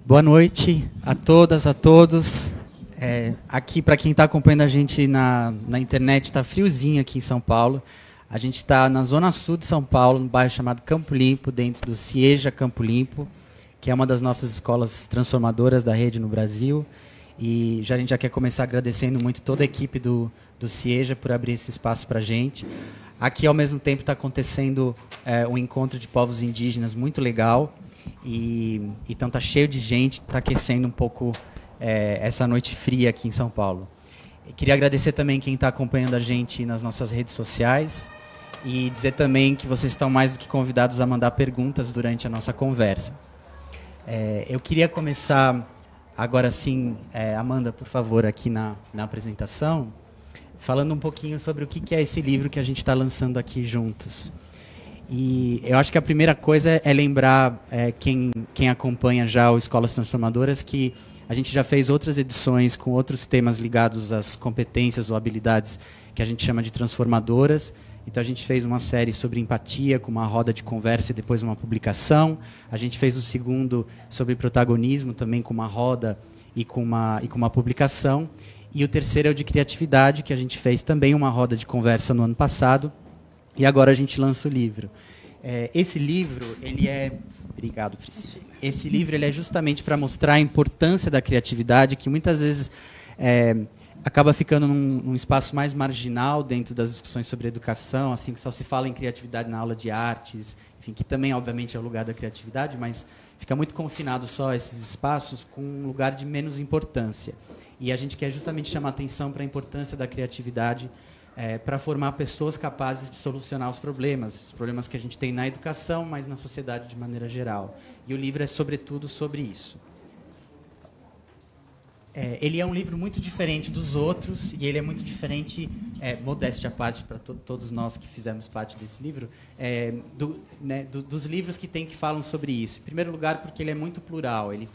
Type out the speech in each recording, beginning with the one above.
Boa noite a todas, a todos. Aqui, para quem está acompanhando a gente na internet, está friozinho aqui em São Paulo. A gente está na zona sul de São Paulo, num bairro chamado Campo Limpo, dentro do CIEJA Campo Limpo, que é uma das nossas escolas transformadoras da rede no Brasil. E a gente já quer começar agradecendo muito toda a equipe do CIEJA por abrir esse espaço para a gente. Aqui, ao mesmo tempo, está acontecendo um encontro de povos indígenas muito legal. Então está cheio de gente, está aquecendo um pouco essa noite fria aqui em São Paulo. Queria agradecer também quem está acompanhando a gente nas nossas redes sociais e dizer também que vocês estão mais do que convidados a mandar perguntas durante a nossa conversa. Eu queria começar agora sim, Amanda, por favor, aqui na apresentação, falando um pouquinho sobre o que é esse livro que a gente está lançando aqui juntos. E eu acho que a primeira coisa é lembrar quem acompanha já o Escolas Transformadoras que a gente já fez outras edições com outros temas ligados às competências ou habilidades que a gente chama de transformadoras. Então a gente fez uma série sobre empatia com uma roda de conversa e depois uma publicação. A gente fez o segundo sobre protagonismo também com uma roda e com uma publicação. E o terceiro é o de criatividade, que a gente fez também uma roda de conversa no ano passado. E agora a gente lança o livro. Esse livro, ele é... Obrigado, Priscila. Esse livro ele é justamente para mostrar a importância da criatividade, que muitas vezes acaba ficando num espaço mais marginal dentro das discussões sobre educação, assim, que só se fala em criatividade na aula de artes, enfim, que também, obviamente, é o lugar da criatividade, mas fica muito confinado só a esses espaços com um lugar de menos importância. E a gente quer justamente chamar atenção para a importância da criatividade para formar pessoas capazes de solucionar os problemas que a gente tem na educação, mas na sociedade de maneira geral. E o livro é, sobretudo, sobre isso. Ele é um livro muito diferente dos outros, e ele é muito diferente, modéstia à parte para todos nós que fizemos parte desse livro, dos livros que falam sobre isso. Em primeiro lugar, porque ele é muito plural. Ele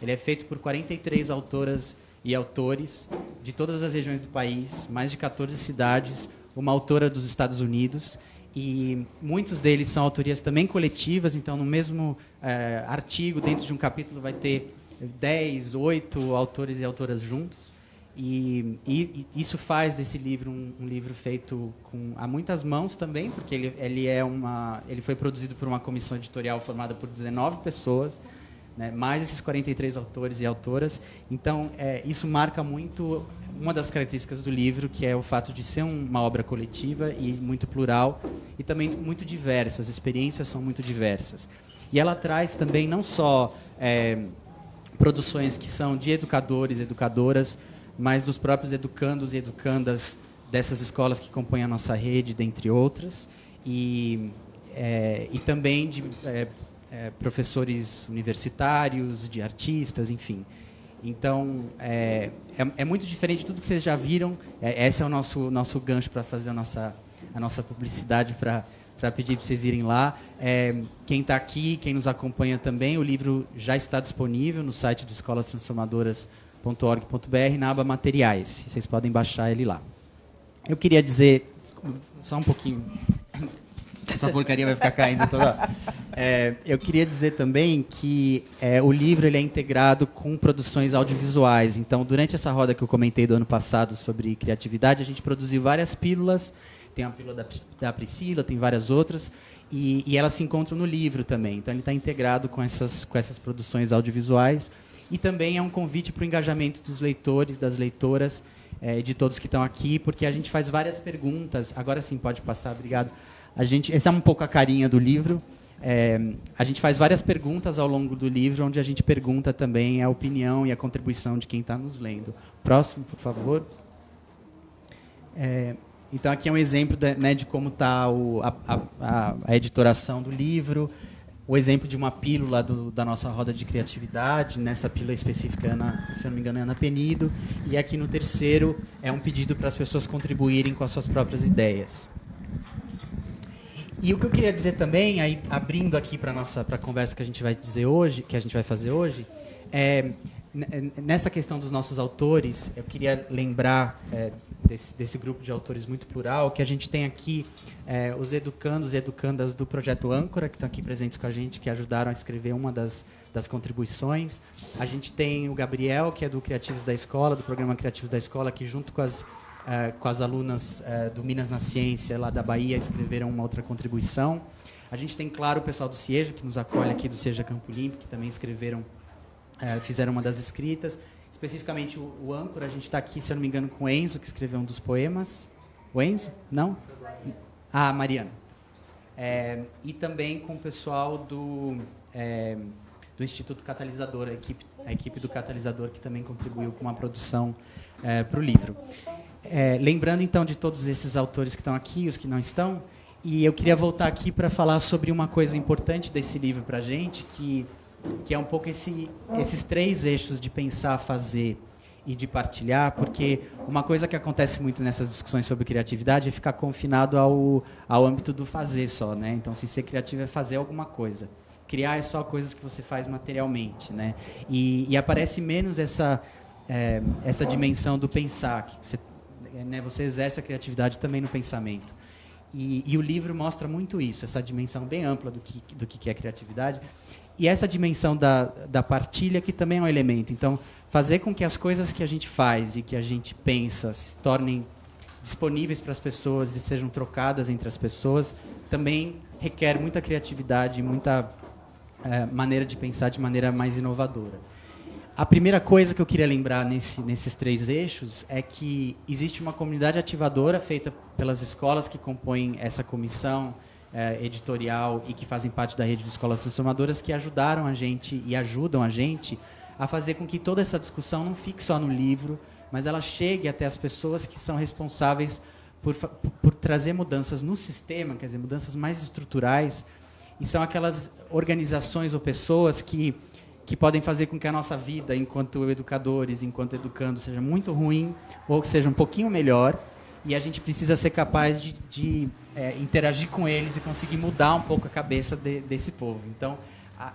é feito por 43 autoras e autores de todas as regiões do país, mais de 14 cidades, uma autora dos Estados Unidos, e muitos deles são autorias também coletivas, então no mesmo artigo, dentro de um capítulo, vai ter 10, 8 autores e autoras juntos, e isso faz desse livro um livro feito a muitas mãos também, porque ele foi produzido por uma comissão editorial formada por 19 pessoas, né, mais esses 43 autores e autoras. Então, isso marca muito uma das características do livro, que é o fato de ser uma obra coletiva e muito plural, e também muito diversa. As experiências são muito diversas. E ela traz também não só produções que são de educadores e educadoras, mas dos próprios educandos e educandas dessas escolas que compõem a nossa rede, dentre outras, e também de professores universitários, de artistas, enfim. Então, é muito diferente de tudo que vocês já viram. Esse é o nosso gancho para fazer a nossa publicidade, para pedir para vocês irem lá. Quem está aqui, quem nos acompanha também, o livro já está disponível no site do escolastransformadoras.org.br, na aba Materiais. Vocês podem baixar ele lá. Eu queria dizer, só um pouquinho... Essa porcaria vai ficar caindo toda. Eu queria dizer também que o livro ele é integrado com produções audiovisuais. Então, durante essa roda que eu comentei do ano passado sobre criatividade, a gente produziu várias pílulas. Tem a pílula da Priscila, tem várias outras. E elas se encontram no livro também. Então, ele está integrado com essas produções audiovisuais. E também é um convite para o engajamento dos leitores, das leitoras, de todos que estão aqui, porque a gente faz várias perguntas. Agora sim, pode passar, obrigado. Essa é um pouco a carinha do livro. A gente faz várias perguntas ao longo do livro, onde a gente pergunta também a opinião e a contribuição de quem está nos lendo. Próximo, por favor. Então, aqui é um exemplo de como está a editoração do livro, o exemplo de uma pílula da nossa roda de criatividade. Nessa pílula específica, se eu não me engano, é Ana Penido. E aqui no terceiro é um pedido para as pessoas contribuírem com as suas próprias ideias. E o que eu queria dizer também, aí, abrindo aqui para a conversa que a gente vai fazer hoje, nessa questão dos nossos autores, eu queria lembrar desse grupo de autores muito plural, que a gente tem aqui os educandos e educandas do Projeto Âncora, que estão aqui presentes com a gente, que ajudaram a escrever uma das contribuições. A gente tem o Gabriel, que é do Criativos da Escola, do Programa Criativos da Escola, que junto com as alunas do Minas na Ciência, lá da Bahia, escreveram uma outra contribuição. A gente tem, claro, o pessoal do CIEJA, que nos acolhe aqui do CIEJA Campo Limpo, que também fizeram uma das escritas. Especificamente o Âncora, a gente está aqui, se eu não me engano, com o Enzo, que escreveu um dos poemas. O Enzo? Não? Ah, a Mariana. E também com o pessoal do Instituto Catalisador, a equipe do Catalisador, que também contribuiu com a produção para o livro. Lembrando, então, de todos esses autores que estão aqui, os que não estão, e eu queria voltar aqui para falar sobre uma coisa importante desse livro para a gente, que é um pouco esses 3 eixos de pensar, fazer e de partilhar, porque uma coisa que acontece muito nessas discussões sobre criatividade é ficar confinado ao âmbito do fazer só, né? Então, se ser criativo é fazer alguma coisa. Criar é só coisas que você faz materialmente, né? E aparece menos essa dimensão do pensar, que você exerce a criatividade também no pensamento. E o livro mostra muito isso, essa dimensão bem ampla do que é criatividade. E essa dimensão da partilha, que também é um elemento. Então, fazer com que as coisas que a gente faz e que a gente pensa se tornem disponíveis para as pessoas e sejam trocadas entre as pessoas, também requer muita criatividade, muita maneira de pensar de maneira mais inovadora. A primeira coisa que eu queria lembrar nesses 3 eixos é que existe uma comunidade ativadora feita pelas escolas que compõem essa comissão editorial e que fazem parte da rede de escolas transformadoras, que ajudaram a gente e ajudam a gente a fazer com que toda essa discussão não fique só no livro, mas ela chegue até as pessoas que são responsáveis por trazer mudanças no sistema, quer dizer, mudanças mais estruturais, e são aquelas organizações ou pessoas que podem fazer com que a nossa vida, enquanto educadores, enquanto educando, seja muito ruim ou que seja um pouquinho melhor, e a gente precisa ser capaz de interagir com eles e conseguir mudar um pouco a cabeça desse povo. Então,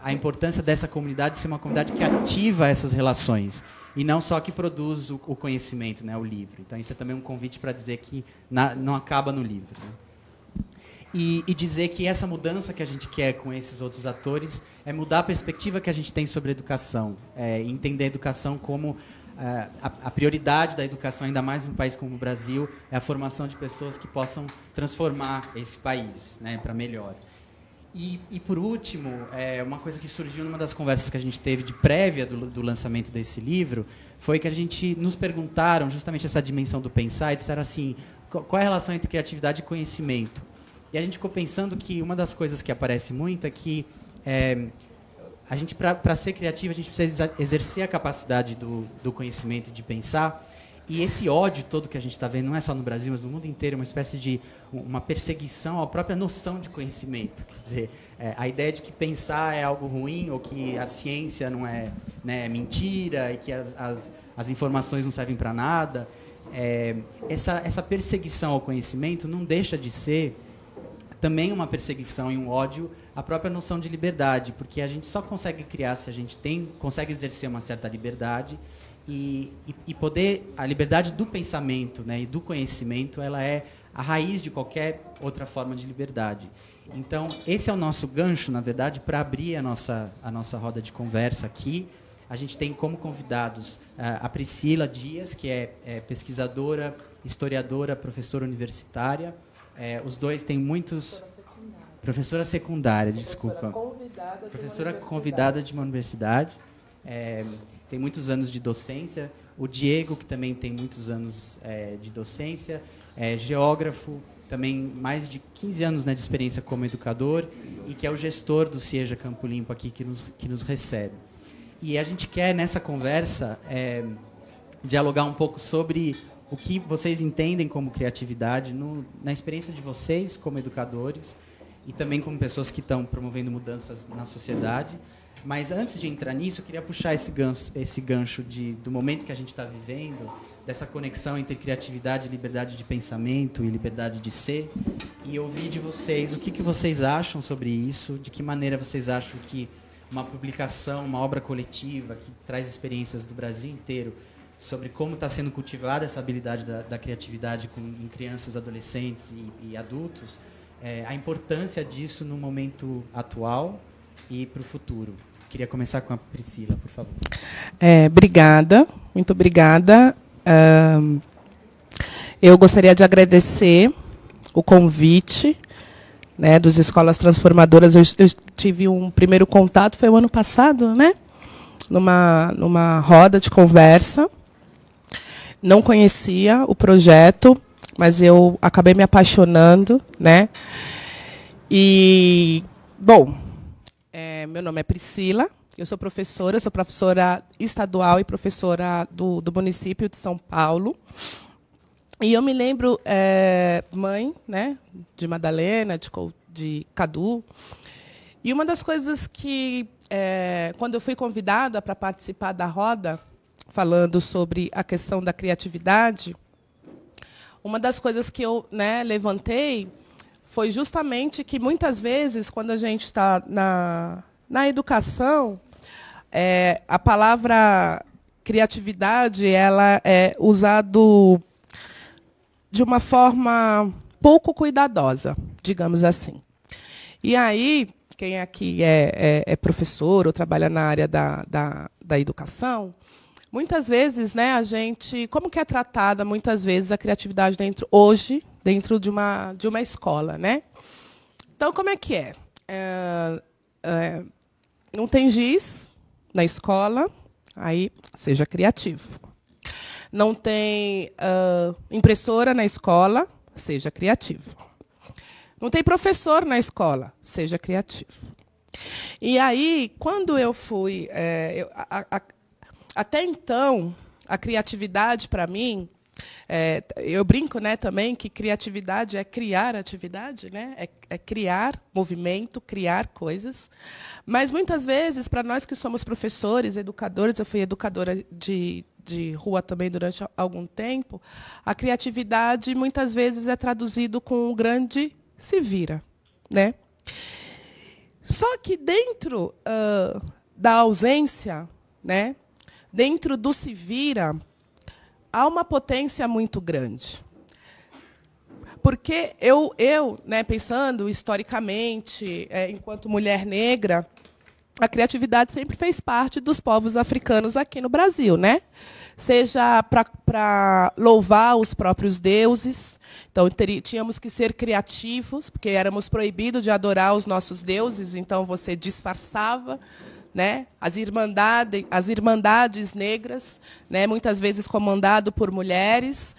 a importância dessa comunidade ser uma comunidade que ativa essas relações e não só que produz o conhecimento, né, o livro. Então, isso é também um convite para dizer que não acaba no livro, né? E dizer que essa mudança que a gente quer com esses outros atores é mudar a perspectiva que a gente tem sobre a educação, entender a educação como a prioridade da educação, ainda mais num país como o Brasil, é a formação de pessoas que possam transformar esse país, né, para melhor. E, por último, uma coisa que surgiu numa das conversas que a gente teve de prévia do lançamento desse livro, foi que a gente nos perguntaram justamente essa dimensão do pensar e disseram assim, qual é a relação entre criatividade e conhecimento? E a gente ficou pensando que uma das coisas que aparece muito é que a gente, para ser criativo, a gente precisa exercer a capacidade do conhecimento, de pensar. E esse ódio todo que a gente está vendo, não é só no Brasil, mas no mundo inteiro, uma espécie de uma perseguição à própria noção de conhecimento. Quer dizer, a ideia de que pensar é algo ruim, ou que a ciência não é, né, mentira, e que as informações não servem para nada. Essa perseguição ao conhecimento não deixa de ser também uma perseguição e um ódio à própria noção de liberdade, porque a gente só consegue criar se a gente consegue exercer uma certa liberdade e poder, a liberdade do pensamento, né, e do conhecimento, ela é a raiz de qualquer outra forma de liberdade. Então, esse é o nosso gancho, na verdade, para abrir a nossa roda de conversa aqui. A gente tem como convidados a Priscila Dias, que é pesquisadora, historiadora, professora universitária. Os dois têm muitos... Professora secundária, desculpa. Professora convidada de uma universidade. Tem muitos anos de docência. O Diego, que também tem muitos anos de docência. Geógrafo, também mais de 15 anos, né, de experiência como educador, e que é o gestor do CIEJA Campo Limpo aqui, que nos recebe. E a gente quer, nessa conversa, dialogar um pouco sobre o que vocês entendem como criatividade na experiência de vocês como educadores e também como pessoas que estão promovendo mudanças na sociedade. Mas antes de entrar nisso, eu queria puxar esse gancho do momento que a gente está vivendo, dessa conexão entre criatividade, liberdade de pensamento e liberdade de ser, e ouvir de vocês o que vocês acham sobre isso, de que maneira vocês acham que uma publicação, uma obra coletiva que traz experiências do Brasil inteiro, sobre como está sendo cultivada essa habilidade da criatividade em crianças, adolescentes e adultos, a importância disso no momento atual e para o futuro. Queria começar com a Priscila, por favor. Obrigada, muito obrigada. Eu gostaria de agradecer o convite, né, dos Escolas Transformadoras. Eu tive um primeiro contato, foi o ano passado, né, numa roda de conversa. Não conhecia o projeto, mas eu acabei me apaixonando, né? E, bom, meu nome é Priscila, eu sou professora estadual e professora do município de São Paulo. E eu me lembro, mãe, né, de Madalena, de Cadu. E uma das coisas que, quando eu fui convidada para participar da roda, falando sobre a questão da criatividade, uma das coisas que eu, né, levantei foi justamente que, muitas vezes, quando a gente está na educação, a palavra criatividade ela é usada de uma forma pouco cuidadosa, digamos assim. E aí, quem aqui é professor ou trabalha na área da educação, muitas vezes, né, a gente, como que é tratada muitas vezes a criatividade hoje dentro de uma escola, né? Então, como é que é? Não tem giz na escola, aí seja criativo. Não tem impressora na escola, seja criativo. Não tem professor na escola, seja criativo. E aí, quando eu fui... até então, a criatividade, para mim, eu brinco, né, também que criatividade é criar atividade, né? É criar movimento, criar coisas. Mas, muitas vezes, para nós que somos professores, educadores, eu fui educadora de rua também durante algum tempo, a criatividade, muitas vezes, é traduzido com um grande se vira, né? Só que dentro da ausência, né, dentro do se vira, há uma potência muito grande. Porque eu né, pensando historicamente, enquanto mulher negra, a criatividade sempre fez parte dos povos africanos aqui no Brasil, né? Seja para louvar os próprios deuses, então tínhamos que ser criativos, porque éramos proibidos de adorar os nossos deuses, então você disfarçava, né? As irmandades negras, né? Muitas vezes comandado por mulheres.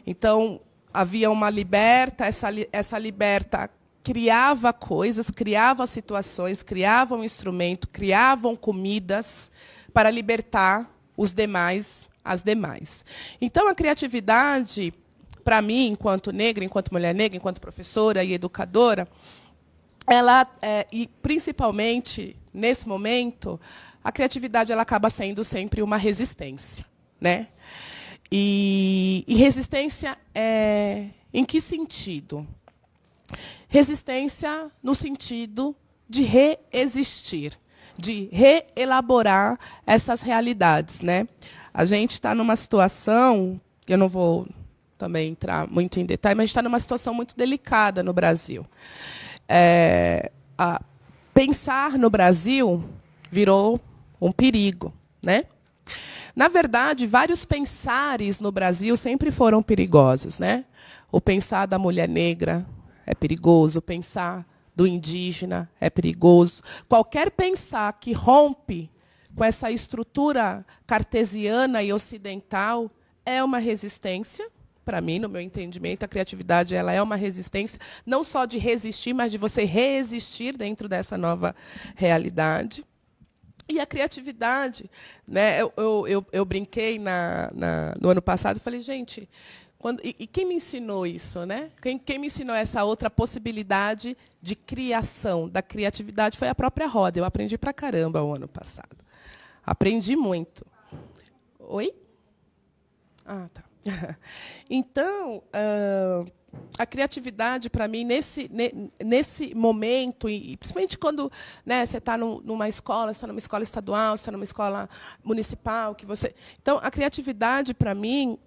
Então havia uma liberta, essa liberta criava coisas, criava situações, criava um instrumento, criavam comidas para libertar os demais, as demais. Então, a criatividade, para mim, enquanto negra, enquanto mulher negra, enquanto professora e educadora, ela, e principalmente nesse momento, a criatividade ela acaba sendo sempre uma resistência, né? E resistência em que sentido? Resistência no sentido de reexistir, de reelaborar essas realidades, né? A gente está numa situação, que eu não vou também entrar muito em detalhe, mas a gente está numa situação muito delicada no Brasil. Pensar no Brasil virou um perigo, né? Na verdade, vários pensares no Brasil sempre foram perigosos, né? O pensar da mulher negra é perigoso, o pensar do indígena é perigoso. Qualquer pensar que rompe com essa estrutura cartesiana e ocidental é uma resistência. Para mim, no meu entendimento, a criatividade ela é uma resistência, não só de resistir, mas de você reexistir dentro dessa nova realidade. E a criatividade, né, eu brinquei no ano passado e falei, gente, e quem me ensinou isso, né? Quem me ensinou essa outra possibilidade de criação, da criatividade, foi a própria roda. Eu aprendi pra caramba o ano passado. Aprendi muito. Oi? Ah, tá. Então, a criatividade, para mim, nesse momento, e principalmente quando, né, você está numa escola, você está numa escola estadual, você está numa escola municipal, então, a criatividade, para mim,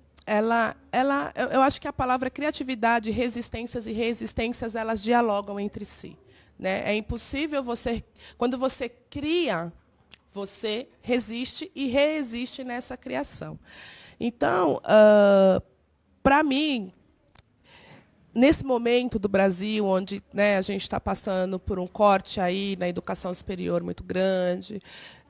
eu acho que a palavra criatividade, resistências e resistências, elas dialogam entre si. Né? É impossível quando você cria, você resiste e reexiste nessa criação. Então, para mim, nesse momento do Brasil, onde, né, a gente está passando por um corte aí na educação superior muito grande,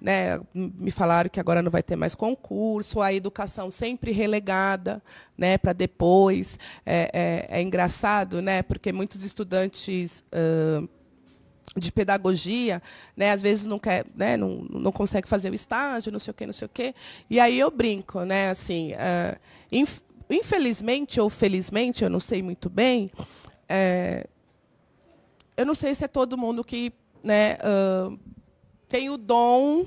né, me falaram que agora não vai ter mais concurso, a educação sempre relegada, né, para depois. É engraçado, né, porque muitos estudantes de pedagogia, né, às vezes não quer, né, não consegue fazer o estágio, não sei o quê, não sei o quê. E aí eu brinco, né, assim, infelizmente ou felizmente, eu não sei muito bem, eu não sei se é todo mundo que, né, tem o dom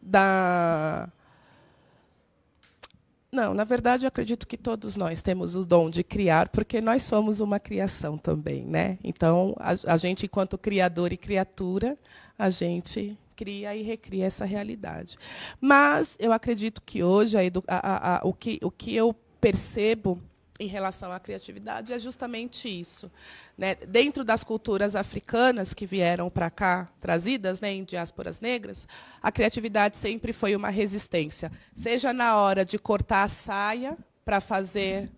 da... Não, na verdade, eu acredito que todos nós temos o dom de criar, porque nós somos uma criação também, né? Então, a gente, enquanto criador e criatura, a gente cria e recria essa realidade. Mas eu acredito que hoje o que eu percebo em relação à criatividade é justamente isso. Né? Dentro das culturas africanas que vieram para cá, trazidas, né, em diásporas negras, a criatividade sempre foi uma resistência. Seja na hora de cortar a saia para fazer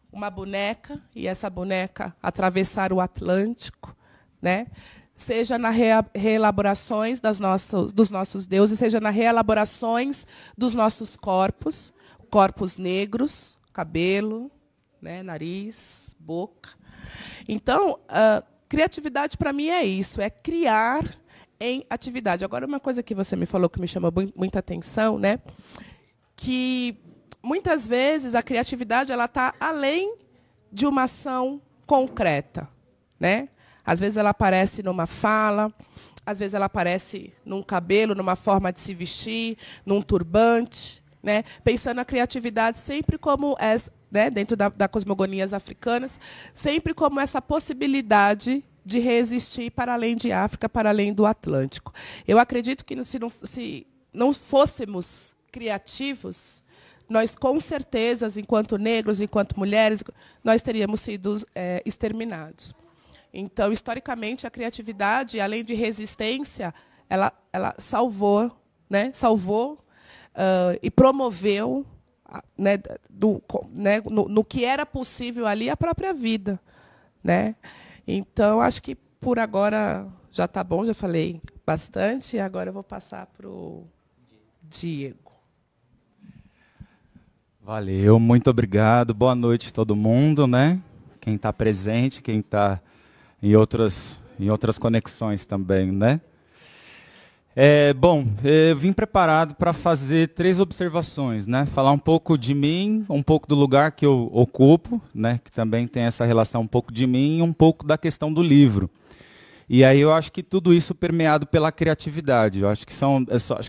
uma boneca, e essa boneca atravessar o Atlântico, né? Seja nas reelaborações dos nossos deuses, seja nas reelaborações dos nossos corpos negros, cabelo, né, nariz, boca. Então, criatividade, para mim, é isso, é criar em atividade. Agora, uma coisa que você me falou que me chamou muita atenção, né, que, muitas vezes, a criatividade está além de uma ação concreta. Né? Às vezes, ela aparece numa fala, às vezes, ela aparece num cabelo, numa forma de se vestir, num turbante. Né? Pensando a criatividade sempre como né, dentro da cosmogonias africanas, sempre como essa possibilidade de resistir para além de África, para além do Atlântico. Eu acredito que, se não fôssemos criativos, nós, com certeza, enquanto negros, enquanto mulheres, nós teríamos sido exterminados. Então, historicamente, a criatividade, além de resistência, ela salvou, né, e promoveu, né, no que era possível ali, a própria vida. Né? Então, acho que, por agora, já está bom, já falei bastante, e agora eu vou passar para o Diego. Valeu, muito obrigado. Boa noite a todo mundo, né? Quem está presente, quem está em outras conexões também, né? Bom, eu vim preparado para fazer 3 observações, né? Falar um pouco de mim, um pouco do lugar que eu ocupo, né? Que também tem essa relação um pouco de mim e um pouco da questão do livro. E aí eu acho que tudo isso permeado pela criatividade. Eu acho que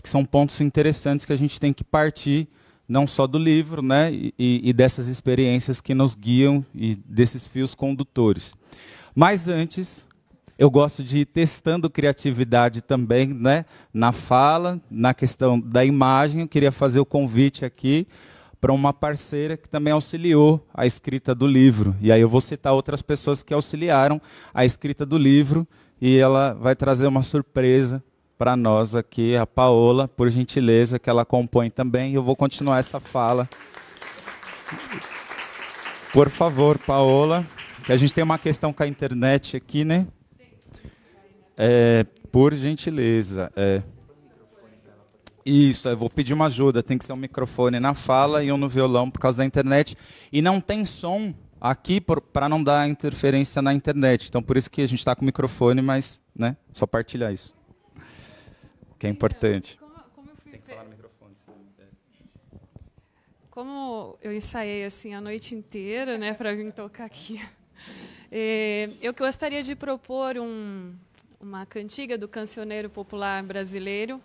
são pontos interessantes que a gente tem que partir não só do livro, né? E dessas experiências que nos guiam e desses fios condutores. Mas antes, eu gosto de ir testando criatividade também, né, na fala, na questão da imagem. Eu queria fazer o convite aqui para uma parceira que também auxiliou a escrita do livro. E aí eu vou citar outras pessoas que auxiliaram a escrita do livro e ela vai trazer uma surpresa para nós aqui, a Paola, por gentileza, que ela compõe também. E eu vou continuar essa fala. Por favor, Paola, que a gente tem uma questão com a internet aqui, né? Por gentileza. Isso, eu vou pedir uma ajuda. Tem que ser um microfone na fala e um no violão por causa da internet. E não tem som aqui para não dar interferência na internet. Então, por isso que a gente está com o microfone, mas, né, só partilhar isso. Que é importante. Tem que falar no microfone. Como eu ensaiei assim a noite inteira, né, para vir tocar aqui, eu gostaria de propor uma cantiga do cancioneiro popular brasileiro.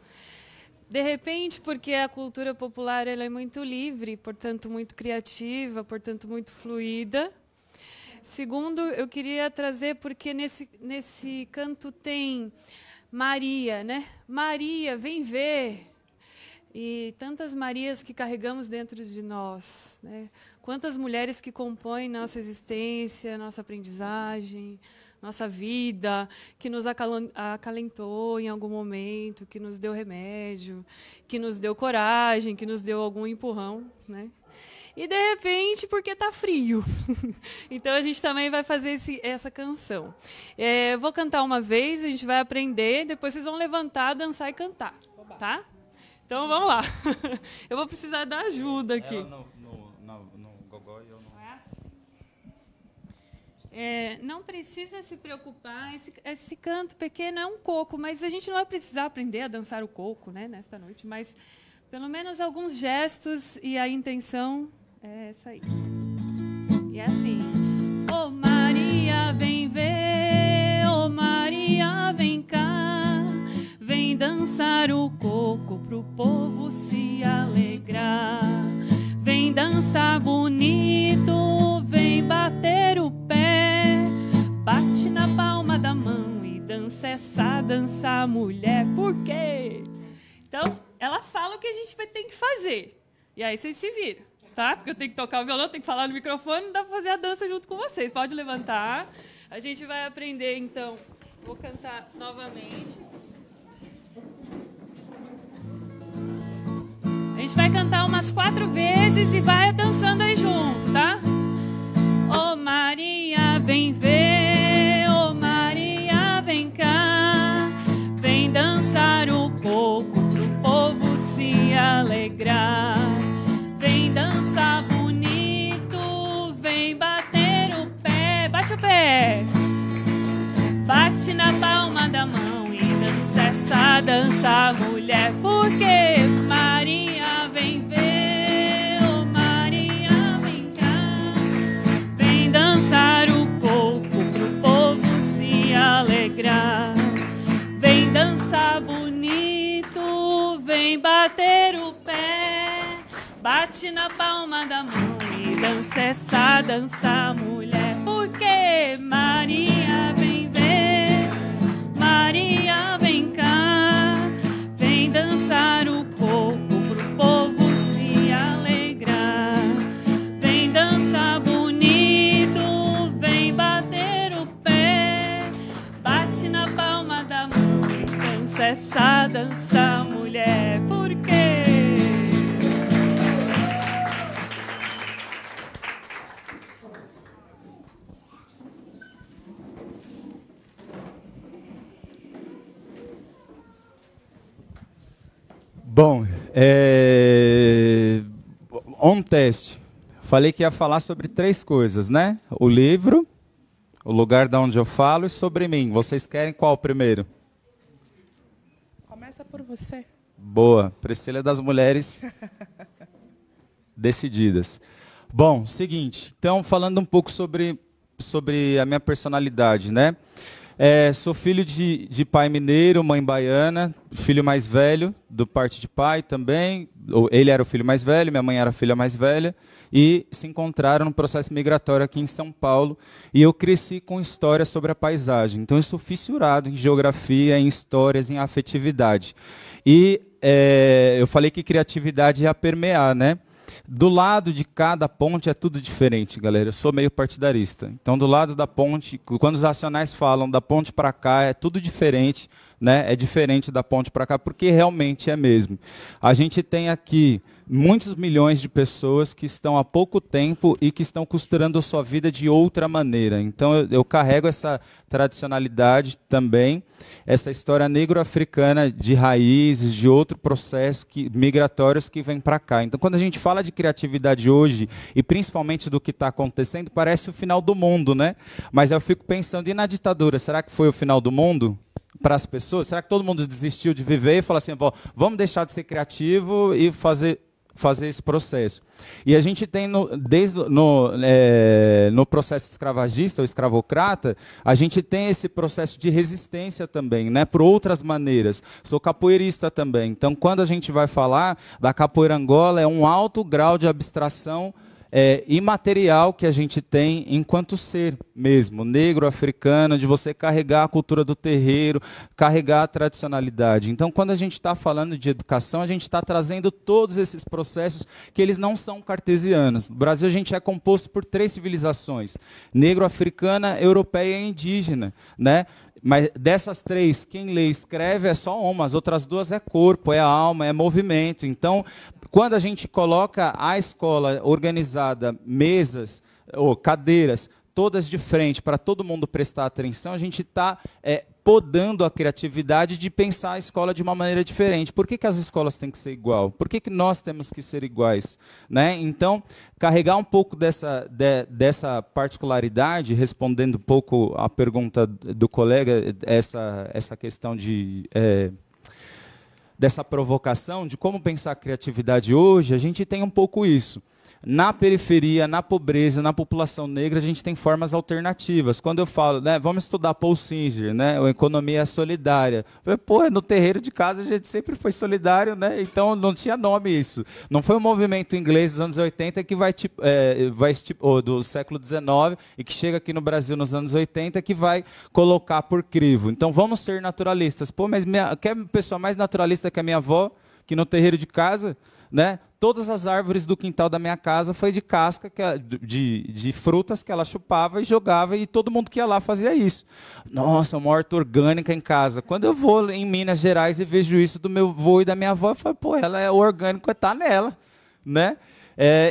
De repente, porque a cultura popular ela é muito livre, portanto muito criativa, portanto muito fluida. Segundo, eu queria trazer, porque nesse canto tem Maria, né? Maria, vem ver. E tantas Marias que carregamos dentro de nós, né? Quantas mulheres que compõem nossa existência, nossa aprendizagem, nossa vida, que nos acalentou em algum momento, que nos deu remédio, que nos deu coragem, que nos deu algum empurrão, né? E, de repente, porque está frio. Então, a gente também vai fazer essa canção. Eu vou cantar uma vez, a gente vai aprender, depois vocês vão levantar, dançar e cantar, tá? Então, vamos lá. Eu vou precisar da ajuda aqui. Ela no gogó e eu não... Não precisa se preocupar, esse canto pequeno é um coco, mas a gente não vai precisar aprender a dançar o coco, né, nesta noite, mas pelo menos alguns gestos e a intenção é essa aí. E é assim: ô Maria, vem ver, ô Maria, vem cá, vem dançar o coco pro povo se alegrar, vem dançar bonito, vem bater o pé, bate na palma da mão e dança essa dança, mulher. Por quê? Então, ela fala o que a gente tem que fazer. E aí vocês se viram, tá? Porque eu tenho que tocar o violão, tenho que falar no microfone, não dá para fazer a dança junto com vocês. Pode levantar. A gente vai aprender, então. Vou cantar novamente. A gente vai cantar umas 4 vezes e vai dançando aí junto, tá? Ô Maria, vem ver, ô Maria, vem cá, vem dançar o coco pro povo se alegrar, vem dançar bonito, vem bater o pé, bate o pé, bate na palma da mão e dança essa dança, mulher. Porque Maria, vem ver, ô Maria, vem cá, vem dançar o coco pro povo se alegrar, vem dançar bonito, vem bater o pé, bate na palma da mão e dança essa dança, mulher. Porque Maria, vem ver, Maria, vem cá, vem dançar o coco pro povo se alegrar, vem dançar bonito, vem bater o pé, bate na palma da mão e dança essa dança, mulher. Por quê? Bom, um teste. Falei que ia falar sobre 3 coisas, né? O livro, o lugar de onde eu falo e sobre mim. Vocês querem qual primeiro? Começa por você. Boa. Priscila é das mulheres decididas. Bom, seguinte. Então, falando um pouco sobre a minha personalidade, né? Sou filho de pai mineiro, mãe baiana, filho mais velho, do parte de pai também. Ele era o filho mais velho, minha mãe era a filha mais velha, e se encontraram no processo migratório aqui em São Paulo. E eu cresci com histórias sobre a paisagem. Então, eu sou fissurado em geografia, em histórias, em afetividade. E eu falei que criatividade ia permear, né? Do lado de cada ponte é tudo diferente, galera. Eu sou meio partidarista. Então, do lado da ponte, quando os racionais falam da ponte para cá, é tudo diferente, né? É diferente da ponte para cá, porque realmente é mesmo. A gente tem aqui muitos milhões de pessoas que estão há pouco tempo e que estão costurando a sua vida de outra maneira. Então, eu carrego essa tradicionalidade também, essa história negro-africana de raízes, de outro processo migratórios que vem para cá. Então, quando a gente fala de criatividade hoje, e principalmente do que está acontecendo, parece o final do mundo, né? Mas eu fico pensando, e na ditadura, será que foi o final do mundo? Para as pessoas? Será que todo mundo desistiu de viver e falou assim, vamos deixar de ser criativo e fazer esse processo? E a gente tem, no processo escravagista ou escravocrata, a gente tem esse processo de resistência também, né, por outras maneiras. Sou capoeirista também. Então, quando a gente vai falar da capoeira Angola, é um alto grau de abstração imaterial que a gente tem enquanto ser mesmo, negro, africano, de você carregar a cultura do terreiro, carregar a tradicionalidade. Então, quando a gente está falando de educação, a gente está trazendo todos esses processos que eles não são cartesianos. No Brasil, a gente é composto por 3 civilizações: negro, africana, europeia e indígena, né? Mas dessas 3, quem lê e escreve é só uma, as outras 2 é corpo, é alma, é movimento. Então, quando a gente coloca a escola organizada, mesas ou cadeiras, todas de frente, para todo mundo prestar atenção, a gente está podando a criatividade de pensar a escola de uma maneira diferente. Por que as escolas têm que ser igual? Por que nós temos que ser iguais? Né? Então, carregar um pouco dessa particularidade, respondendo um pouco a pergunta do colega, essa questão dessa provocação, de como pensar a criatividade hoje, a gente tem um pouco isso. Na periferia, na pobreza, na população negra, a gente tem formas alternativas. Quando eu falo, né, vamos estudar Paul Singer, né, a economia solidária. Eu falei, no terreiro de casa a gente sempre foi solidário, né, então não tinha nome isso. Não foi um movimento inglês dos anos 80 que do século XIX e que chega aqui no Brasil nos anos 80 que vai colocar por crivo. Então vamos ser naturalistas. Mas quer pessoa mais naturalista que a minha avó, que no terreiro de casa, né? Todas as árvores do quintal da minha casa foi de casca, de frutas que ela chupava e jogava, e todo mundo que ia lá fazia isso. Nossa, uma horta orgânica em casa. Quando eu vou em Minas Gerais e vejo isso do meu avô e da minha avó, eu falo, ela é orgânico, está nela, né?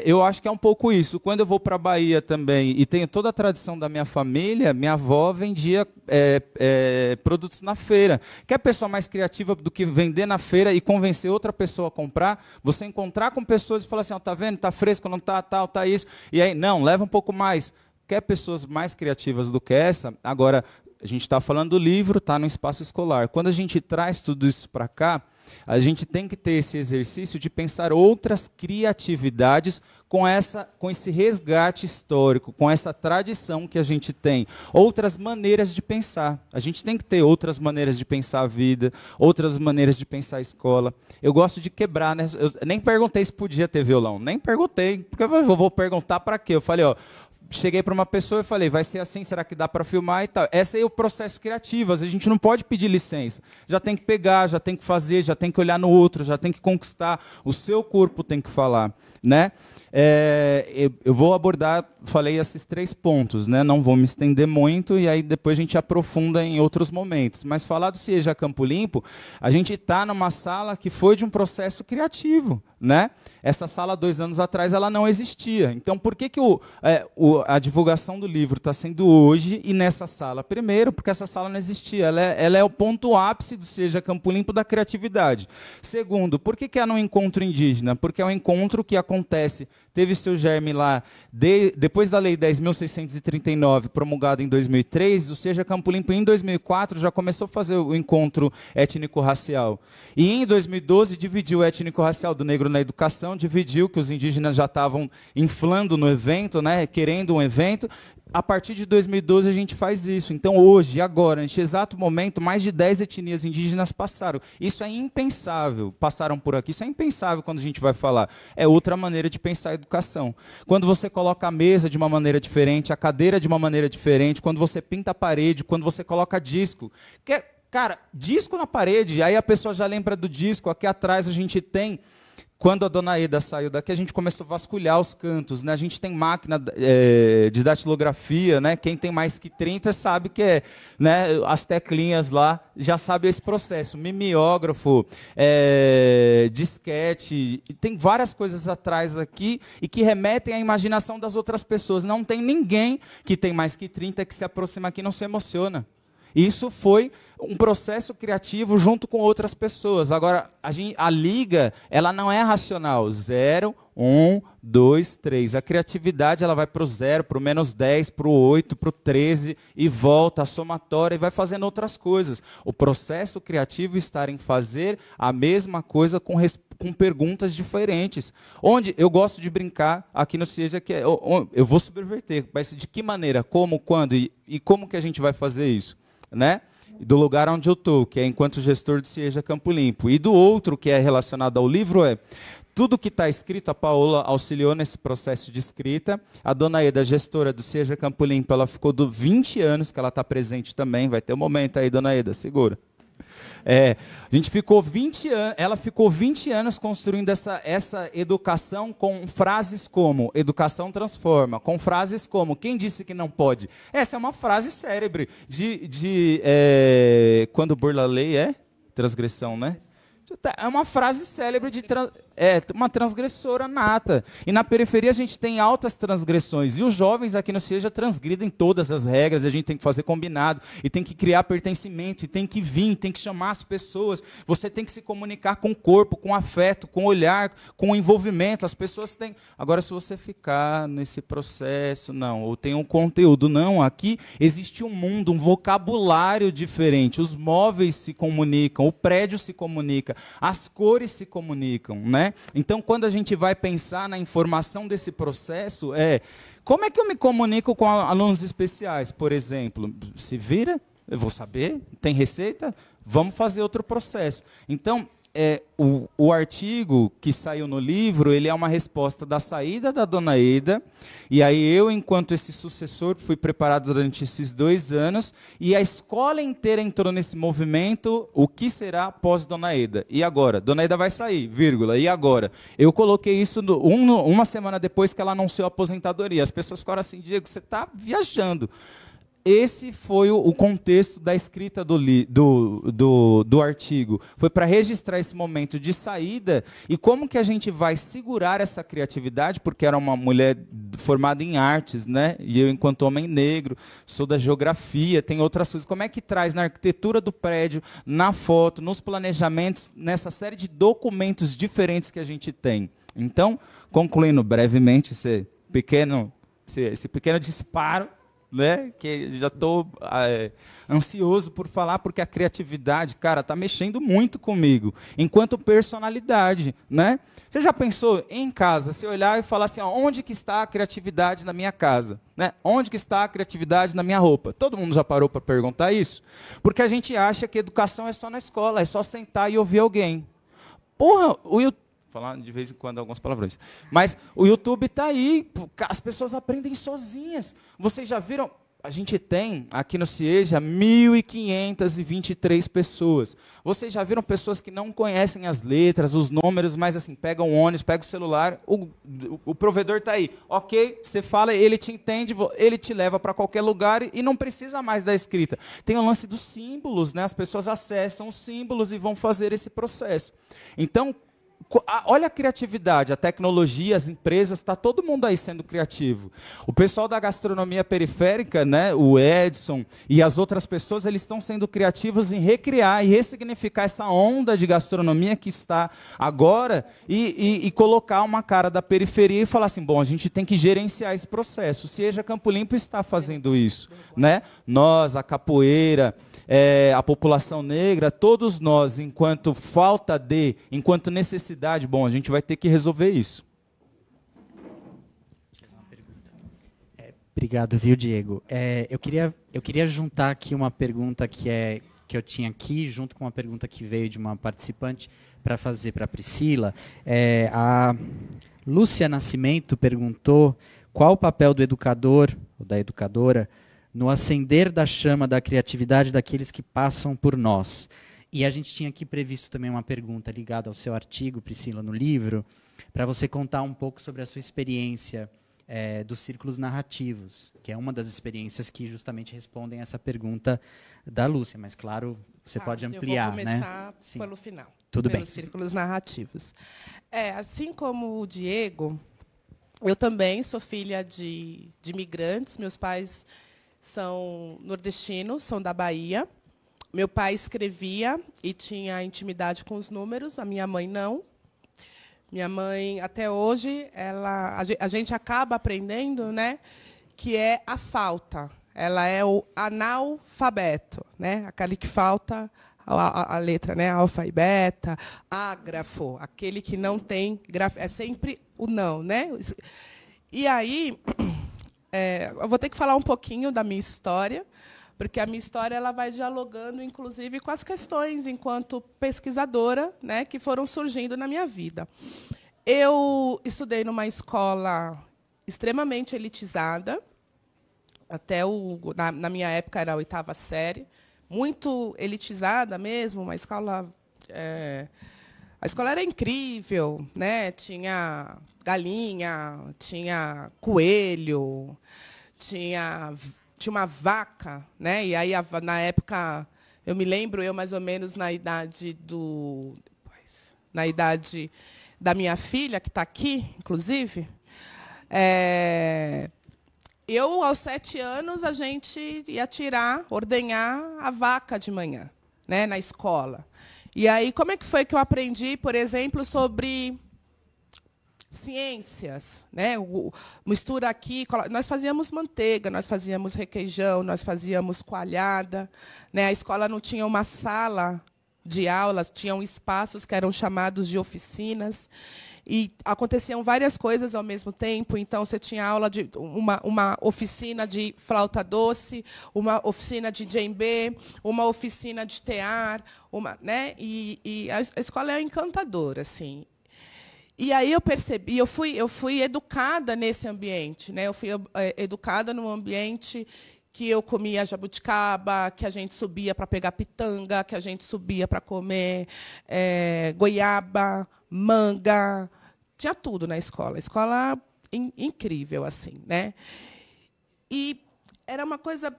Eu acho que é um pouco isso. Quando eu vou para a Bahia também, e tenho toda a tradição da minha família, minha avó vendia produtos na feira. Quer pessoa mais criativa do que vender na feira e convencer outra pessoa a comprar? Você encontrar com pessoas e falar assim, tá vendo, tá fresco, não tá, tal, tá isso. E aí, não, leva um pouco mais. Quer pessoas mais criativas do que essa? Agora, a gente está falando do livro, está no espaço escolar. Quando a gente traz tudo isso para cá, a gente tem que ter esse exercício de pensar outras criatividades com esse resgate histórico, com essa tradição que a gente tem. Outras maneiras de pensar. A gente tem que ter outras maneiras de pensar a vida, outras maneiras de pensar a escola. Eu gosto de quebrar, né? Eu nem perguntei se podia ter violão. Nem perguntei, porque eu vou perguntar para quê? Eu falei, cheguei para uma pessoa e falei, vai ser assim, será que dá para filmar e tal? Esse é o processo criativo, às vezes a gente não pode pedir licença. Já tem que pegar, já tem que fazer, já tem que olhar no outro, já tem que conquistar, o seu corpo tem que falar, né? Eu vou abordar, falei esses 3 pontos, né? Não vou me estender muito e aí depois a gente aprofunda em outros momentos. Mas falar do CIEJA Campo Limpo, a gente está numa sala que foi de um processo criativo, né? Essa sala, 2 anos atrás, ela não existia. Então, por que a divulgação do livro está sendo hoje e nessa sala? Primeiro, porque essa sala não existia. Ela é o ponto ápice do CIEJA Campo Limpo da criatividade. Segundo, por que é num encontro indígena? Porque é um encontro que acontece, teve seu germe lá, depois da Lei 10.639, promulgada em 2003, o CIEJA Campo Limpo, em 2004, já começou a fazer o encontro étnico-racial. E em 2012, dividiu o étnico-racial do negro na educação, dividiu que os indígenas já estavam inflando no evento, né, querendo um evento. A partir de 2012 a gente faz isso. Então hoje, agora, neste exato momento, mais de 10 etnias indígenas passaram. Isso é impensável, passaram por aqui. Isso é impensável quando a gente vai falar. É outra maneira de pensar a educação. Quando você coloca a mesa de uma maneira diferente, a cadeira de uma maneira diferente, quando você pinta a parede, quando você coloca disco. Cara, disco na parede, aí a pessoa já lembra do disco. Aqui atrás a gente tem... Quando a dona Eda saiu daqui, a gente começou a vasculhar os cantos, né? A gente tem máquina de datilografia, né? Quem tem mais que 30 sabe que né? As teclinhas lá, já sabe esse processo. Mimeógrafo, disquete, tem várias coisas atrás aqui e que remetem à imaginação das outras pessoas. Não tem ninguém que tem mais que 30 que se aproxima aqui e não se emociona. Isso foi um processo criativo junto com outras pessoas. Agora, a liga, ela não é racional. 0, 1, 2, 3. A criatividade ela vai para o 0, para o -10, para o 8, para o 13 e volta, a somatória, e vai fazendo outras coisas. O processo criativo está em fazer a mesma coisa com perguntas diferentes. Onde eu gosto de brincar aqui no CIEJA, que eu vou subverter, mas de que maneira, como, quando e como que a gente vai fazer isso? Né? Do lugar onde eu estou, que é enquanto gestor do CIEJA Campo Limpo. E do outro, que é relacionado ao livro, tudo que está escrito, a Paola auxiliou nesse processo de escrita. A dona Eda, gestora do Seja Campo Limpo, ela ficou 20 anos que ela está presente também. Vai ter um momento aí, dona Eda, segura. A gente ficou 20 anos, ela ficou 20 anos construindo essa educação com frases como educação transforma, com frases como quem disse que não pode. Essa é uma frase célebre quando burla a lei é transgressão, né? É uma frase célebre de uma transgressora nata. E na periferia a gente tem altas transgressões. E os jovens aqui no Seja transgridem todas as regras. A gente tem que fazer combinado. E tem que criar pertencimento. E tem que vir, tem que chamar as pessoas. Você tem que se comunicar com o corpo, com afeto, com olhar, com envolvimento. As pessoas têm... Agora, se você ficar nesse processo, não. Ou tem um conteúdo, não. Aqui existe um mundo, um vocabulário diferente. Os móveis se comunicam. O prédio se comunica. As cores se comunicam, né? Então, quando a gente vai pensar na informação desse processo, como é que eu me comunico com alunos especiais, por exemplo? Se vira, eu vou saber, tem receita, vamos fazer outro processo. Então, o artigo que saiu no livro, ele é uma resposta da saída da dona Eda, e aí eu, enquanto esse sucessor, fui preparado durante esses 2 anos, e a escola inteira entrou nesse movimento, o que será pós-dona Eda? E agora? Dona Eda vai sair, vírgula, e agora? Eu coloquei isso uma semana depois que ela anunciou a aposentadoria. As pessoas ficaram assim, Diego, você está viajando. Esse foi o contexto da escrita do artigo. Foi para registrar esse momento de saída e como que a gente vai segurar essa criatividade, porque era uma mulher formada em artes, né? E eu, enquanto homem negro, sou da geografia, tem outras coisas. Como é que traz na arquitetura do prédio, na foto, nos planejamentos, nessa série de documentos diferentes que a gente tem? Então, concluindo brevemente esse pequeno disparo, né, que já estou ansioso por falar, porque a criatividade, cara, está mexendo muito comigo, enquanto personalidade, né? Você já pensou em casa, se olhar e falar assim, ó, onde que está a criatividade na minha casa? Né? Onde que está a criatividade na minha roupa? Todo mundo já parou para perguntar isso? Porque a gente acha que educação é só na escola, é só sentar e ouvir alguém. Porra, falar de vez em quando algumas palavrões. Mas o YouTube está aí, as pessoas aprendem sozinhas. Vocês já viram? A gente tem aqui no Seja 1.523 pessoas. Vocês já viram pessoas que não conhecem as letras, os números, mas assim, pegam o ônibus, pegam o celular, o provedor está aí. Ok, você fala, ele te entende, ele te leva para qualquer lugar e não precisa mais da escrita. Tem o lance dos símbolos, né? As pessoas acessam os símbolos e vão fazer esse processo. Então, olha a criatividade, a tecnologia, as empresas, está todo mundo aí sendo criativo. O pessoal da gastronomia periférica, né, o Edson e as outras pessoas, eles estão sendo criativos em recriar e ressignificar essa onda de gastronomia que está agora e colocar uma cara da periferia e falar assim, bom, a gente tem que gerenciar esse processo. O Seja Campo Limpo está fazendo isso, né? Nós, a capoeira, a população negra, todos nós, enquanto enquanto necessidade, bom, a gente vai ter que resolver isso. Obrigado, viu, Diego? Eu queria juntar aqui uma pergunta que eu tinha aqui, junto com uma pergunta que veio de uma participante para fazer para a Priscila. A Lúcia Nascimento perguntou qual o papel do educador ou da educadora no acender da chama da criatividade daqueles que passam por nós. E a gente tinha aqui previsto também uma pergunta ligada ao seu artigo, Priscila, no livro, para você contar um pouco sobre a sua experiência dos círculos narrativos, que é uma das experiências que justamente respondem essa pergunta da Lúcia. Mas, claro, você pode ampliar, né? Eu vou começar pelo final. Tudo bem. Pelos círculos narrativos. Assim como o Diego, eu também sou filha de imigrantes. Meus pais são nordestinos, são da Bahia. Meu pai escrevia e tinha intimidade com os números, a minha mãe não. Minha mãe, até hoje, a gente acaba aprendendo, né, que é a falta. Ela é o analfabeto, né, aquele que falta a letra, né, alfa e beta, ágrafo, aquele que não tem grafo, é sempre o não, né? E aí, eu vou ter que falar um pouquinho da minha história, porque a minha história ela vai dialogando, inclusive, com as questões, enquanto pesquisadora, né, que foram surgindo na minha vida. Eu estudei numa escola extremamente elitizada, na minha época era a 8ª série, muito elitizada mesmo, uma escola... a escola era incrível, né? Tinha galinha, tinha coelho, tinha uma vaca, né? E aí, na época, eu me lembro, eu mais ou menos na idade da minha filha, que está aqui, inclusive, eu, aos 7 anos, a gente ia ordenhar a vaca de manhã, né, na escola. E aí, como é que foi que eu aprendi, por exemplo, sobre ciências, né? Mistura aqui, nós fazíamos manteiga, nós fazíamos requeijão, nós fazíamos coalhada, né? A escola não tinha uma sala de aulas, tinham espaços que eram chamados de oficinas, e aconteciam várias coisas ao mesmo tempo. Então, você tinha aula de uma oficina de flauta doce, uma oficina de djembe, uma oficina de tear, né? E a escola é encantadora, assim. E aí eu percebi, eu fui educada nesse ambiente, né? Eu fui educada num ambiente que eu comia jabuticaba, que a gente subia para pegar pitanga, que a gente subia para comer goiaba, manga, tinha tudo na escola. Escola incrível, assim, né? E era uma coisa,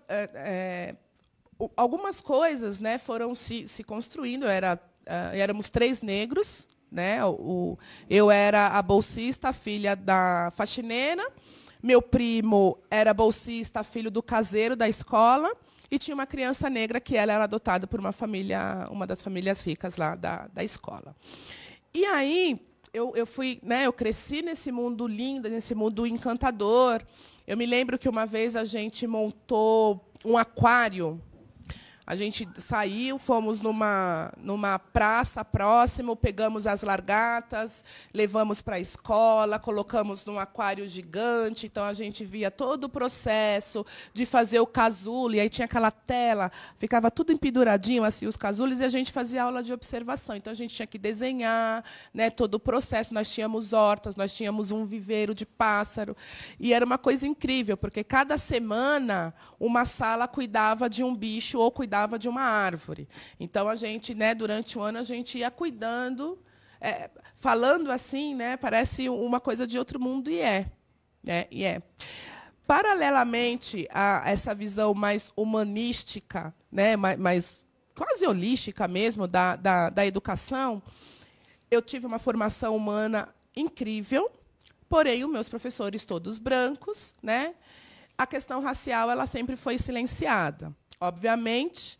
algumas coisas, né, foram se construindo. Éramos 3 negros, né? Eu era a bolsista, filha da faxineira. Meu primo era bolsista, filho do caseiro da escola, e tinha uma criança negra que ela era adotada por uma das famílias ricas lá da escola. E aí eu cresci nesse mundo lindo, nesse mundo encantador. Eu me lembro que uma vez a gente montou um aquário. A gente saiu, fomos numa praça próxima, pegamos as largatas, levamos para a escola, colocamos num aquário gigante. Então, a gente via todo o processo de fazer o casulo, e aí tinha aquela tela, ficava tudo empenduradinho, assim, os casulos, e a gente fazia aula de observação. Então, a gente tinha que desenhar, né, todo o processo. Nós tínhamos hortas, nós tínhamos um viveiro de pássaro. E era uma coisa incrível, porque cada semana uma sala cuidava de um bicho ou cuidava de uma árvore. Então, a gente, né, durante o ano, a gente ia cuidando, falando assim, né, parece uma coisa de outro mundo, e é. Paralelamente a essa visão mais humanística, né, mais quase holística mesmo, da educação, eu tive uma formação humana incrível, porém, os meus professores todos brancos, né, a questão racial ela sempre foi silenciada. Obviamente,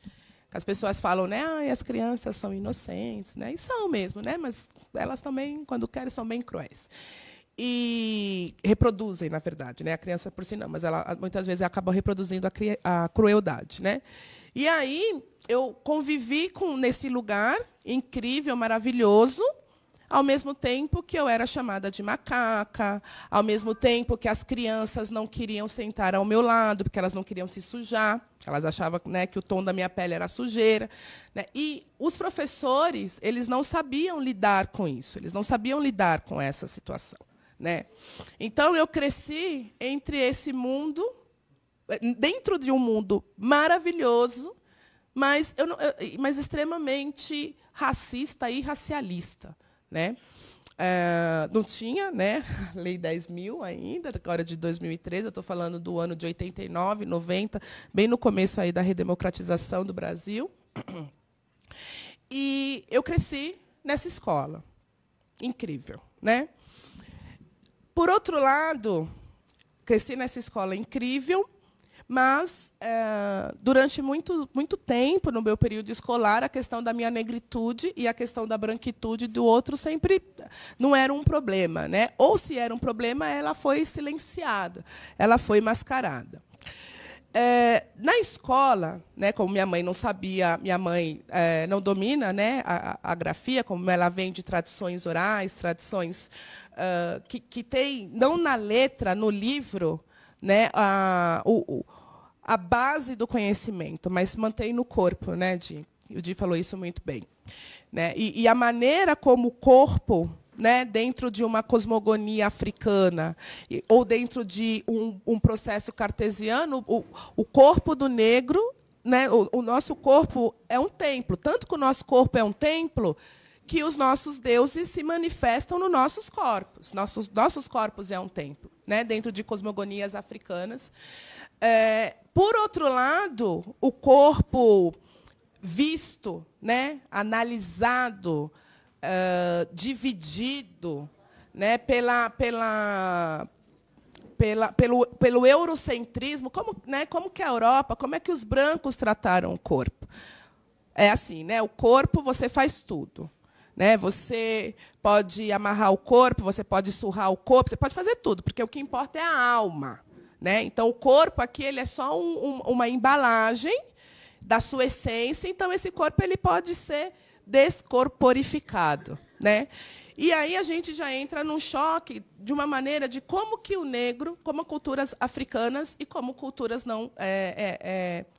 as pessoas falam, né, as crianças são inocentes, né, e são mesmo, né, mas elas também, quando querem, são bem cruéis. E reproduzem, na verdade, né, a criança por si não, mas ela muitas vezes acaba reproduzindo a crueldade, né. E aí eu convivi nesse lugar incrível, maravilhoso, ao mesmo tempo que eu era chamada de macaca, ao mesmo tempo que as crianças não queriam sentar ao meu lado, porque elas não queriam se sujar, elas achavam, né, que o tom da minha pele era sujeira, né? E os professores, eles não sabiam lidar com isso, eles não sabiam lidar com essa situação, né? Então, eu cresci entre esse mundo, dentro de um mundo maravilhoso, mas extremamente racista e racialista, né? Não tinha, né, Lei 10.000 ainda, agora de 2013, eu estou falando do ano de 89, 90, bem no começo aí da redemocratização do Brasil. E eu cresci nessa escola. Incrível, né? Por outro lado, cresci nessa escola incrível, mas, durante muito tempo, no meu período escolar, a questão da minha negritude e a questão da branquitude do outro sempre não era um problema, né? Ou, se era um problema, ela foi silenciada, ela foi mascarada. Na escola, né, como minha mãe não sabia, minha mãe não domina, né, a grafia, como ela vem de tradições orais, tradições que tem, não na letra, no livro, né, a base do conhecimento, mas mantém no corpo, né, Di? O Di falou isso muito bem, né? E a maneira como o corpo, né, dentro de uma cosmogonia africana ou dentro de um processo cartesiano, o corpo do negro, né, o nosso corpo é um templo. Tanto que o nosso corpo é um templo que os nossos deuses se manifestam nos nossos corpos. Nossos corpos é um templo, né, dentro de cosmogonias africanas. Por outro lado, o corpo visto, né, analisado, dividido, né, pelo eurocentrismo, como que a Europa, como é que os brancos trataram o corpo? É assim, né, o corpo você faz tudo. Né? Você pode amarrar o corpo, você pode surrar o corpo, você pode fazer tudo, porque o que importa é a alma. Né? Então, o corpo aqui ele é só uma embalagem da sua essência, então esse corpo ele pode ser descorporificado. Né? E aí a gente já entra num choque de uma maneira de como que o negro, como culturas africanas e como culturas não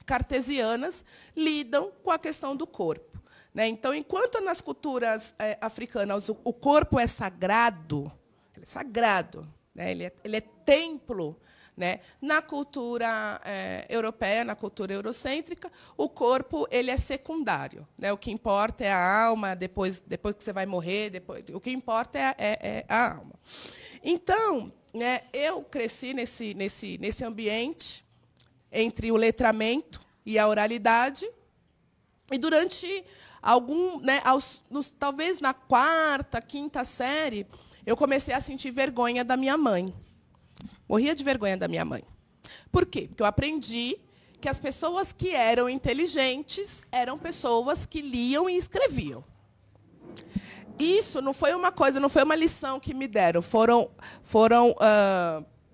cartesianas lidam com a questão do corpo. Né? Então, enquanto nas culturas africanas o corpo é sagrado, né? Ele é templo, né? Na cultura europeia, na cultura eurocêntrica, o corpo ele é secundário. Né? O que importa é a alma, depois que você vai morrer, o que importa é a alma. Então, né, eu cresci nesse ambiente entre o letramento e a oralidade, e durante talvez na quarta, quinta série, eu comecei a sentir vergonha da minha mãe. Morria de vergonha da minha mãe. Por quê? Porque eu aprendi que as pessoas que eram inteligentes eram pessoas que liam e escreviam. Isso não foi uma coisa, não foi uma lição que me deram. Foram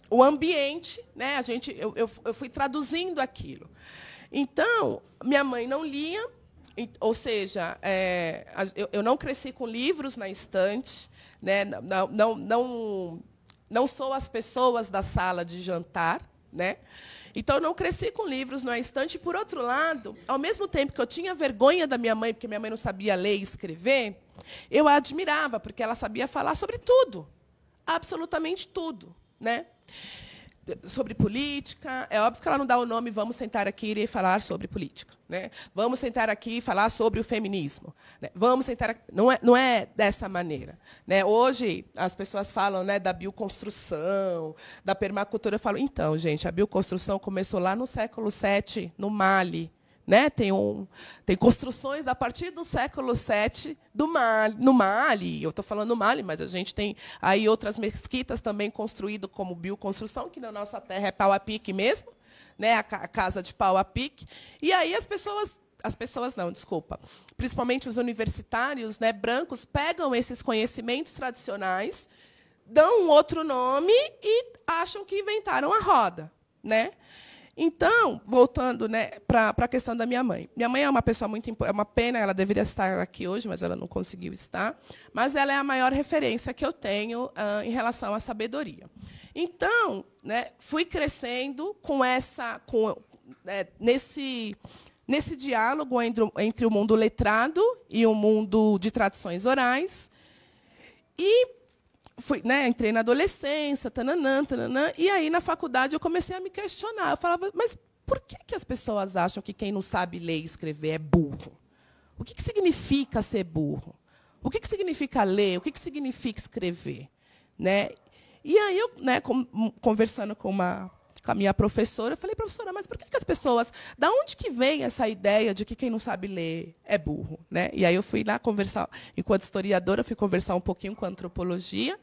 o ambiente, né? Eu fui traduzindo aquilo. Então, minha mãe não lia. Ou seja, eu não cresci com livros na estante, né? Não sou as pessoas da sala de jantar, né? Então, eu não cresci com livros na estante. Por outro lado, ao mesmo tempo que eu tinha vergonha da minha mãe, porque minha mãe não sabia ler e escrever, eu a admirava, porque ela sabia falar sobre tudo, absolutamente tudo. Né? Sobre política, é óbvio que ela não dá o nome vamos sentar aqui e falar sobre política. Né? Vamos sentar aqui e falar sobre o feminismo. Né? Vamos sentar aqui. Não é dessa maneira. Né? Hoje, as pessoas falam, né, da bioconstrução, da permacultura. Eu falo, então, gente, a bioconstrução começou lá no século VII, no Mali. Né? Tem construções a partir do século VII no Mali. Eu estou falando no Mali, mas a gente tem aí outras mesquitas também construídas como bioconstrução, que na nossa terra é pau a pique mesmo, né? A casa de pau a pique. E aí as pessoas não, desculpa, principalmente os universitários, né, brancos, pegam esses conhecimentos tradicionais, dão um outro nome e acham que inventaram a roda. Né? Então, voltando, né, para a questão da minha mãe. Minha mãe é uma pessoa muito importante, é uma pena, ela deveria estar aqui hoje, mas ela não conseguiu estar. Mas ela é a maior referência que eu tenho em relação à sabedoria. Então, né, fui crescendo nesse diálogo entre o mundo letrado e o mundo de tradições orais. E entrei na adolescência, tananã, e aí, na faculdade, eu comecei a me questionar. Eu falava, mas por que as pessoas acham que quem não sabe ler e escrever é burro? O que significa ser burro? O que significa ler? O que significa escrever? Né? E aí, eu, né, conversando com a minha professora, eu falei, professora, mas por que as pessoas... Da onde que vem essa ideia de que quem não sabe ler é burro? Né? E aí eu fui lá conversar, enquanto historiadora, fui conversar um pouquinho com a antropologia,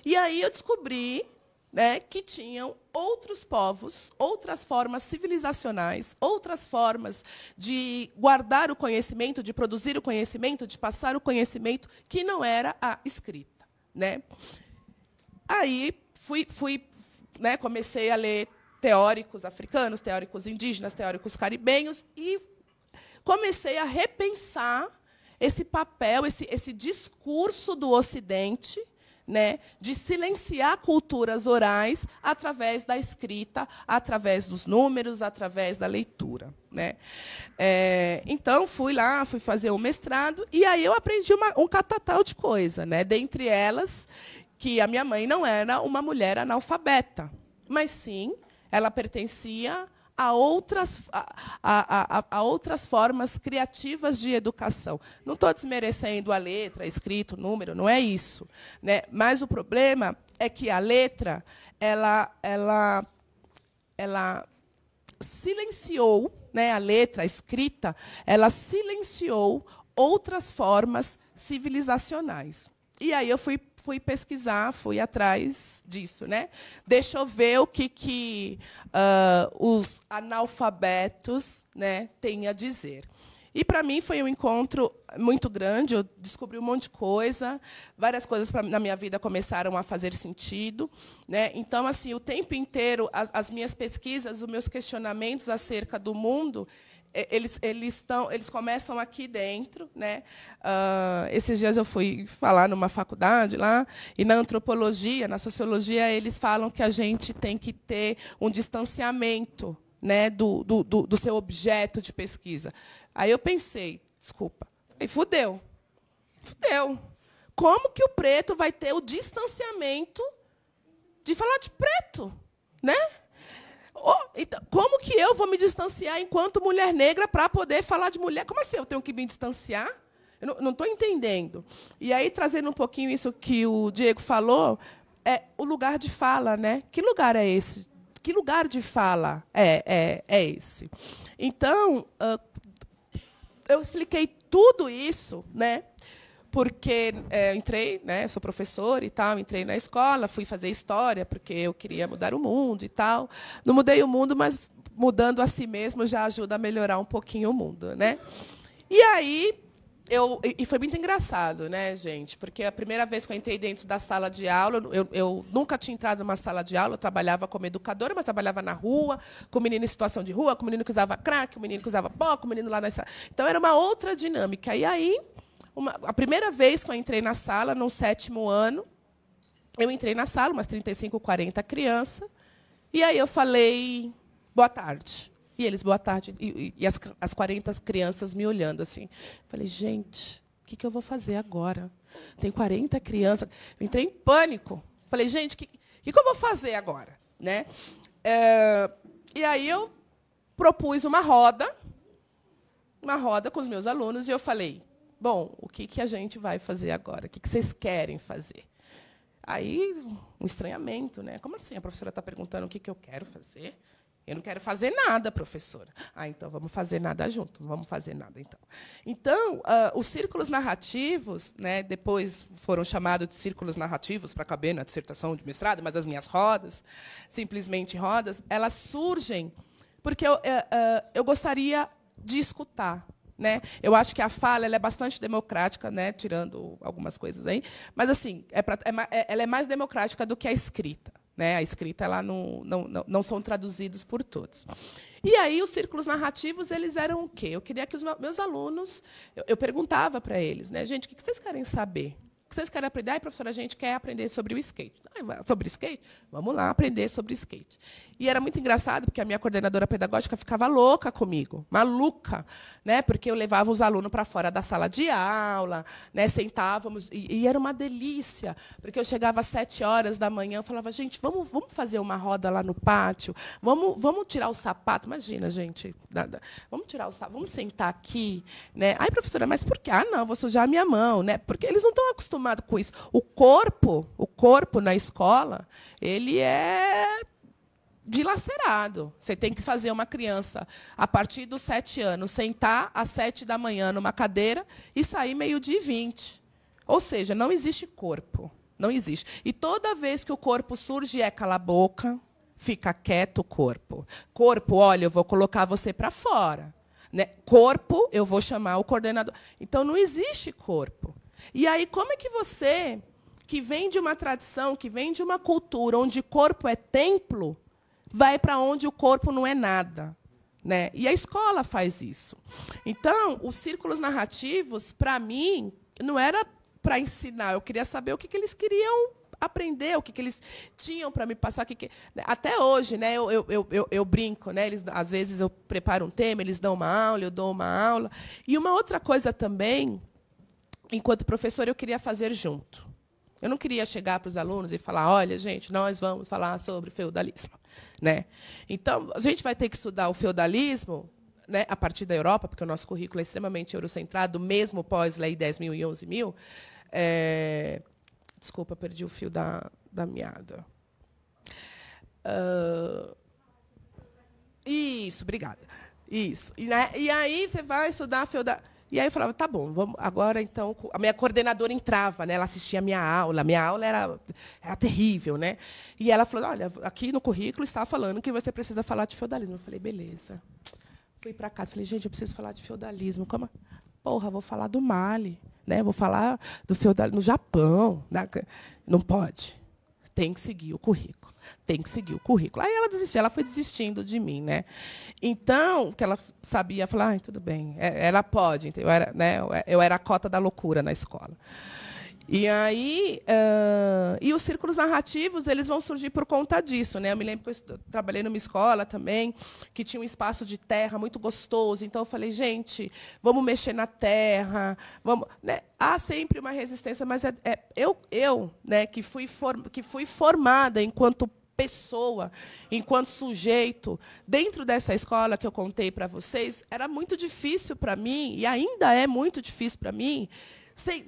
e aí eu descobri, né, que tinham outros povos, outras formas civilizacionais, outras formas de guardar o conhecimento, de produzir o conhecimento, de passar o conhecimento, que não era a escrita. Né? Aí né, comecei a ler teóricos africanos, teóricos indígenas, teóricos caribenhos, e comecei a repensar esse papel, esse discurso do Ocidente, né, de silenciar culturas orais através da escrita, através dos números, através da leitura, né? Então, fui fazer o mestrado, e aí eu aprendi um catatal de coisa, né? Dentre elas, que a minha mãe não era uma mulher analfabeta, mas, sim, ela pertencia a outras formas criativas de educação. Não estou desmerecendo a letra, escrito, número, não é isso, né? Mas o problema é que a letra ela silenciou, né? A letra, a escrita, ela silenciou outras formas civilizacionais. E aí eu fui pesquisar, fui atrás disso, né? Deixa eu ver o que os analfabetos, né, têm a dizer. E, para mim, foi um encontro muito grande. Eu descobri um monte de coisa. Várias coisas na minha vida começaram a fazer sentido, né? Então, assim, o tempo inteiro, as minhas pesquisas, os meus questionamentos acerca do mundo, eles começam aqui dentro, né? Esses dias eu fui falar numa faculdade lá, e na antropologia, na sociologia, eles falam que a gente tem que ter um distanciamento, né, do seu objeto de pesquisa. Aí eu pensei, desculpa, fudeu. Como que o preto vai ter o distanciamento de falar de preto, né? Então, como que eu vou me distanciar enquanto mulher negra para poder falar de mulher? Como assim eu tenho que me distanciar? Eu não estou entendendo. E aí, trazendo um pouquinho isso que o Diego falou, o lugar de fala, né? Que lugar é esse? Que lugar de fala é esse? Então, eu expliquei tudo isso, né? Porque entrei, né, sou professora e tal, entrei na escola, fui fazer história, porque eu queria mudar o mundo e tal. Não mudei o mundo, mas mudando a si mesmo já ajuda a melhorar um pouquinho o mundo, né? E aí, e foi muito engraçado, né, gente? Porque a primeira vez que eu entrei dentro da sala de aula, eu nunca tinha entrado numa sala de aula, eu trabalhava como educadora, mas trabalhava na rua, com menino em situação de rua, com menino que usava crack, com menino que usava pó, com menino lá na sala. Então, era uma outra dinâmica. E aí, a primeira vez que eu entrei na sala, no 7º ano, eu entrei na sala, umas 35, 40 crianças, e aí eu falei, boa tarde. E eles, boa tarde. E as 40 crianças me olhando assim. Falei, gente, o que eu vou fazer agora? Tem 40 crianças. Eu entrei em pânico. Falei, gente, o que eu vou fazer agora? Né? E aí eu propus uma roda com os meus alunos, e eu falei, bom, o que a gente vai fazer agora? O que vocês querem fazer? Aí, um estranhamento, né? Como assim? A professora está perguntando o que eu quero fazer? Eu não quero fazer nada, professora. Então, vamos fazer nada junto. Vamos fazer nada, então. Então, os círculos narrativos, né, depois foram chamados de círculos narrativos para caber na dissertação de mestrado, mas as minhas rodas, simplesmente rodas, elas surgem porque eu gostaria de escutar. Né? Eu acho que a fala ela é bastante democrática, né? Tirando algumas coisas aí, mas assim ela é mais democrática do que a escrita. Né? A escrita ela não são traduzidos por todos. E aí os círculos narrativos eles eram o quê? Eu queria que os meus alunos, eu perguntava para eles, né? Gente, o que vocês querem saber? O que vocês querem aprender? Professora, a gente quer aprender sobre o skate. Sobre skate? Vamos lá aprender sobre skate. E era muito engraçado, porque a minha coordenadora pedagógica ficava louca comigo, maluca, né? Porque eu levava os alunos para fora da sala de aula, né? Sentávamos, e era uma delícia, porque eu chegava às 7h da manhã, eu falava, gente, vamos fazer uma roda lá no pátio, vamos tirar o sapato. Imagina, gente, vamos tirar o sapato, vamos sentar aqui. Né? Ai, professora, mas por quê? Não, vou sujar a minha mão. Né? Porque eles não estão acostumados com isso. O corpo na escola, ele é dilacerado. Você tem que fazer uma criança, a partir dos 7 anos, sentar às 7 da manhã numa cadeira e sair 12h20. Ou seja, não existe corpo. Não existe. E toda vez que o corpo surge, cala a boca, fica quieto o corpo. Corpo, olha, eu vou colocar você para fora. Né? Corpo, eu vou chamar o coordenador. Então, não existe corpo. E aí, como é que você, que vem de uma tradição, que vem de uma cultura onde corpo é templo, vai para onde o corpo não é nada? Né? E a escola faz isso. Então, os círculos narrativos, para mim, não era para ensinar, eu queria saber o que eles queriam aprender, o que eles tinham para me passar. Até hoje, né, eu brinco, né, às vezes eu preparo um tema, eles dão uma aula, eu dou uma aula. E uma outra coisa também, enquanto professor, eu queria fazer junto. Eu não queria chegar para os alunos e falar, olha, gente, nós vamos falar sobre feudalismo. Né? Então, a gente vai ter que estudar o feudalismo, né, a partir da Europa, porque o nosso currículo é extremamente eurocentrado, mesmo pós-Lei 10.000 e 11.000. Desculpa, perdi o fio da meada. Isso, obrigada. Isso. E aí você vai estudar feudalismo. E aí eu falava, tá bom, vamos, agora então. A minha coordenadora entrava, né, ela assistia a minha aula era terrível. Né? E ela falou, olha, aqui no currículo está falando que você precisa falar de feudalismo. Eu falei, beleza. Fui para casa, falei, gente, eu preciso falar de feudalismo. Como? Porra, vou falar do Mali, né? Vou falar do feudalismo no Japão. Né? Não pode. Tem que seguir o currículo. Tem que seguir o currículo. Aí ela desistiu, ela foi desistindo de mim, né? Então, que ela sabia, falar, tudo bem, ela pode. Eu era a cota da loucura na escola. E aí, e os círculos narrativos, eles vão surgir por conta disso, né? Eu me lembro que eu trabalhei numa escola também que tinha um espaço de terra muito gostoso. Então eu falei, gente, vamos mexer na terra, vamos, né? Há sempre uma resistência, mas eu, né, que fui formada enquanto pessoa, enquanto sujeito, dentro dessa escola que eu contei para vocês, era muito difícil para mim, e ainda é muito difícil para mim,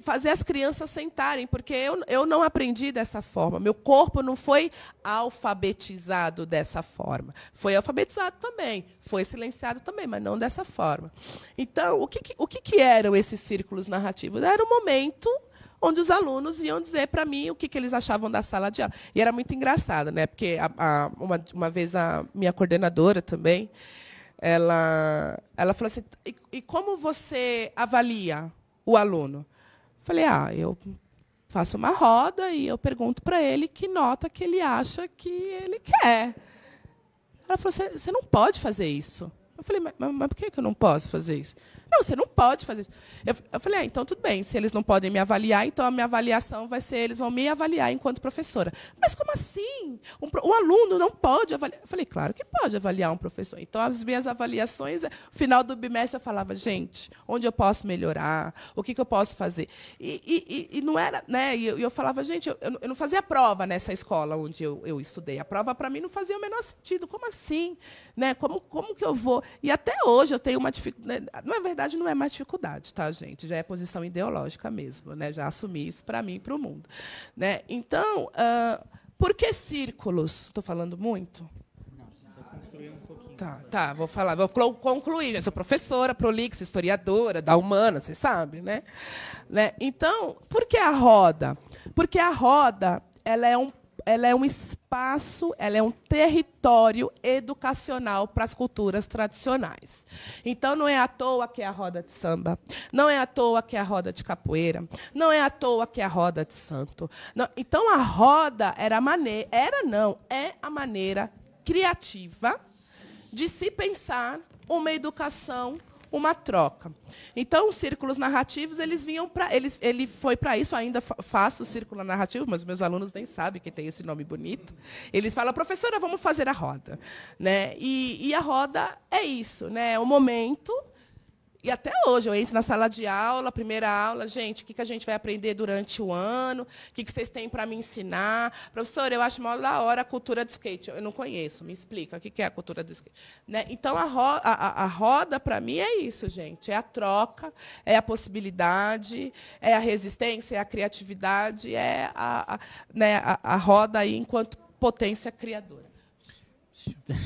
fazer as crianças sentarem, porque eu não aprendi dessa forma. Meu corpo não foi alfabetizado dessa forma. Foi alfabetizado também, foi silenciado também, mas não dessa forma. Então, o que eram esses círculos narrativos? Era um momento onde os alunos iam dizer para mim o que eles achavam da sala de aula. E era muito engraçado, né? Porque uma vez a minha coordenadora também, ela falou assim, e como você avalia o aluno? Falei, eu faço uma roda e eu pergunto para ele que nota que ele acha que ele quer. Ela falou, você não pode fazer isso. Eu falei, mas por que eu não posso fazer isso? Não, você não pode fazer isso. Eu falei, então tudo bem, se eles não podem me avaliar, então a minha avaliação vai ser, eles vão me avaliar enquanto professora. Mas como assim? Um aluno não pode avaliar? Eu falei, claro que pode avaliar um professor. Então, as minhas avaliações, no final do bimestre, eu falava, gente, onde eu posso melhorar? O que eu posso fazer? E não era, né? E eu falava, gente, eu não fazia prova nessa escola onde eu estudei. A prova, para mim, não fazia o menor sentido. Como assim? Né? Como que eu vou? E até hoje eu tenho uma dificuldade. Na verdade, não é mais dificuldade, tá, gente? Já é posição ideológica mesmo, né? Já assumi isso para mim e para o mundo. Né? Então, por que círculos? Estou falando muito? Não, só concluir um pouquinho. Tá, vou concluir. Eu sou professora, prolixa, historiadora, da humana, vocês sabem, né? Então, por que a roda? Porque a roda ela é um espaço, ela é um território educacional para as culturas tradicionais. Então, não é à toa que é a roda de samba, não é à toa que é a roda de capoeira, não é à toa que é a roda de santo. Não, então, a roda é a maneira criativa de se pensar uma educação, uma troca. Então, os círculos narrativos, ele foi para isso, ainda faço o círculo narrativo, mas meus alunos nem sabem que tem esse nome bonito. Eles falam, professora, vamos fazer a roda. Né? E a roda é isso, né? É um momento. E até hoje, eu entro na sala de aula, primeira aula, gente, o que a gente vai aprender durante o ano? O que vocês têm para me ensinar? Professora, eu acho mó da hora a cultura do skate. Eu não conheço, me explica o que é a cultura do skate. Né? Então, a roda, para mim, é isso, gente. É a troca, é a possibilidade, é a resistência, é a criatividade, é a roda aí enquanto potência criadora.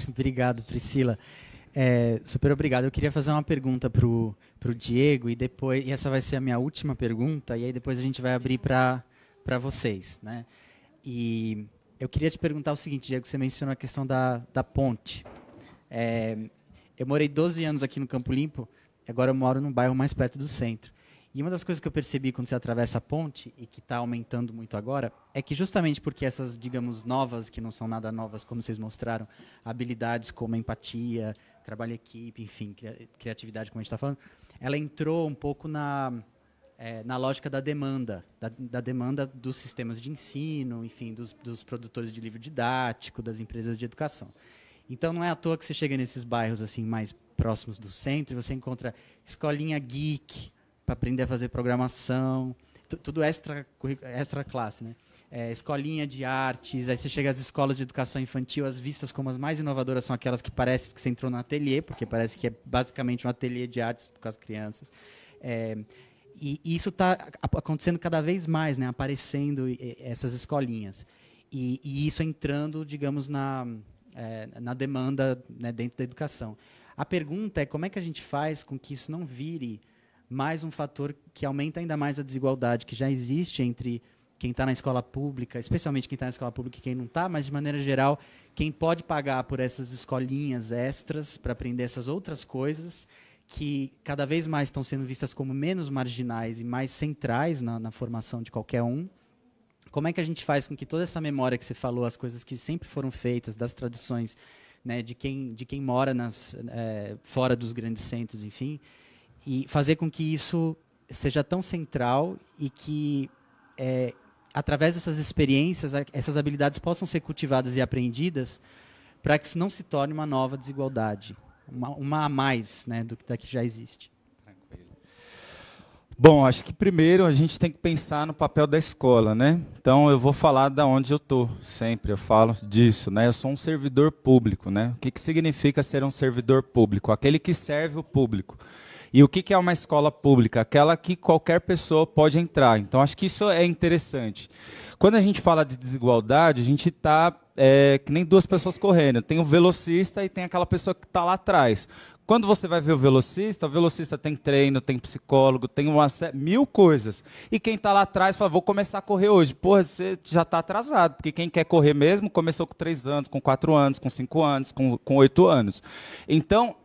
Obrigado, Priscila. Super obrigado. Eu queria fazer uma pergunta para o Diego e essa vai ser a minha última pergunta e aí depois a gente vai abrir para vocês, né? E eu queria te perguntar o seguinte, Diego, você mencionou a questão da ponte. Eu morei 12 anos aqui no Campo Limpo, agora eu moro num bairro mais perto do centro. E uma das coisas que eu percebi quando você atravessa a ponte, e que está aumentando muito agora, é que justamente porque essas, digamos, novas, que não são nada novas, como vocês mostraram, habilidades como empatia, trabalho em equipe, enfim, criatividade, como a gente está falando, ela entrou um pouco na lógica da demanda, da demanda dos sistemas de ensino, enfim, dos produtores de livro didático, das empresas de educação. Então, não é à toa que você chega nesses bairros assim mais próximos do centro e você encontra escolinha geek para aprender a fazer programação, tudo extra classe, né? Escolinha de artes, aí você chega às escolas de educação infantil, as vistas como as mais inovadoras são aquelas que parece que você entrou no ateliê, porque parece que é basicamente um ateliê de artes com as crianças. E isso está acontecendo cada vez mais, né? Aparecendo essas escolinhas. E isso entrando, digamos, na demanda, né, dentro da educação. A pergunta é como é que a gente faz com que isso não vire mais um fator que aumenta ainda mais a desigualdade que já existe entre quem está na escola pública, especialmente quem está na escola pública e quem não está, mas, de maneira geral, quem pode pagar por essas escolinhas extras para aprender essas outras coisas que cada vez mais estão sendo vistas como menos marginais e mais centrais na formação de qualquer um. Como é que a gente faz com que toda essa memória que você falou, as coisas que sempre foram feitas, das tradições, né, de quem mora fora dos grandes centros, enfim, e fazer com que isso seja tão central e que, através dessas experiências, essas habilidades possam ser cultivadas e aprendidas para que isso não se torne uma nova desigualdade, uma a mais, né, da que já existe. Bom, acho que primeiro a gente tem que pensar no papel da escola, né? Então eu vou falar da onde eu estou, sempre eu falo disso, né? Eu sou um servidor público, né? O que significa ser um servidor público? Aquele que serve o público. E o que é uma escola pública? Aquela que qualquer pessoa pode entrar. Então acho que isso é interessante. Quando a gente fala de desigualdade, a gente está que nem duas pessoas correndo. Tem o velocista e tem aquela pessoa que está lá atrás. Quando você vai ver o velocista tem treino, tem psicólogo, tem mil coisas. E quem está lá atrás fala, vou começar a correr hoje. Porra, você já está atrasado, porque quem quer correr mesmo começou com 3 anos, com 4 anos, com 5 anos, com 8 anos. Então,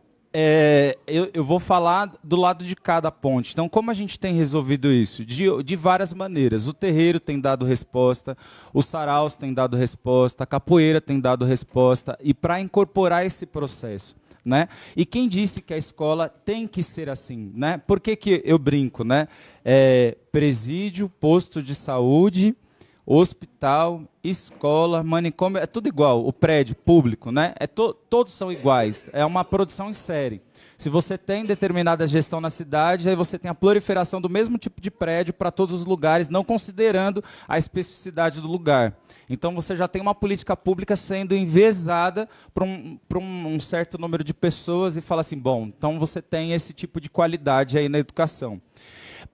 eu vou falar do lado de cada ponte. Então, como a gente tem resolvido isso? De várias maneiras. O terreiro tem dado resposta, os saraus têm dado resposta, a capoeira tem dado resposta, e para incorporar esse processo. Né? E quem disse que a escola tem que ser assim? Né? Por que eu brinco? Né? Presídio, posto de saúde, hospital, escola, manicômio, é tudo igual. O prédio público, né? Todos são iguais. É uma produção em série. Se você tem determinada gestão na cidade, aí você tem a proliferação do mesmo tipo de prédio para todos os lugares, não considerando a especificidade do lugar. Então, você já tem uma política pública sendo enviesada para um certo número de pessoas e fala assim, bom, então você tem esse tipo de qualidade aí na educação.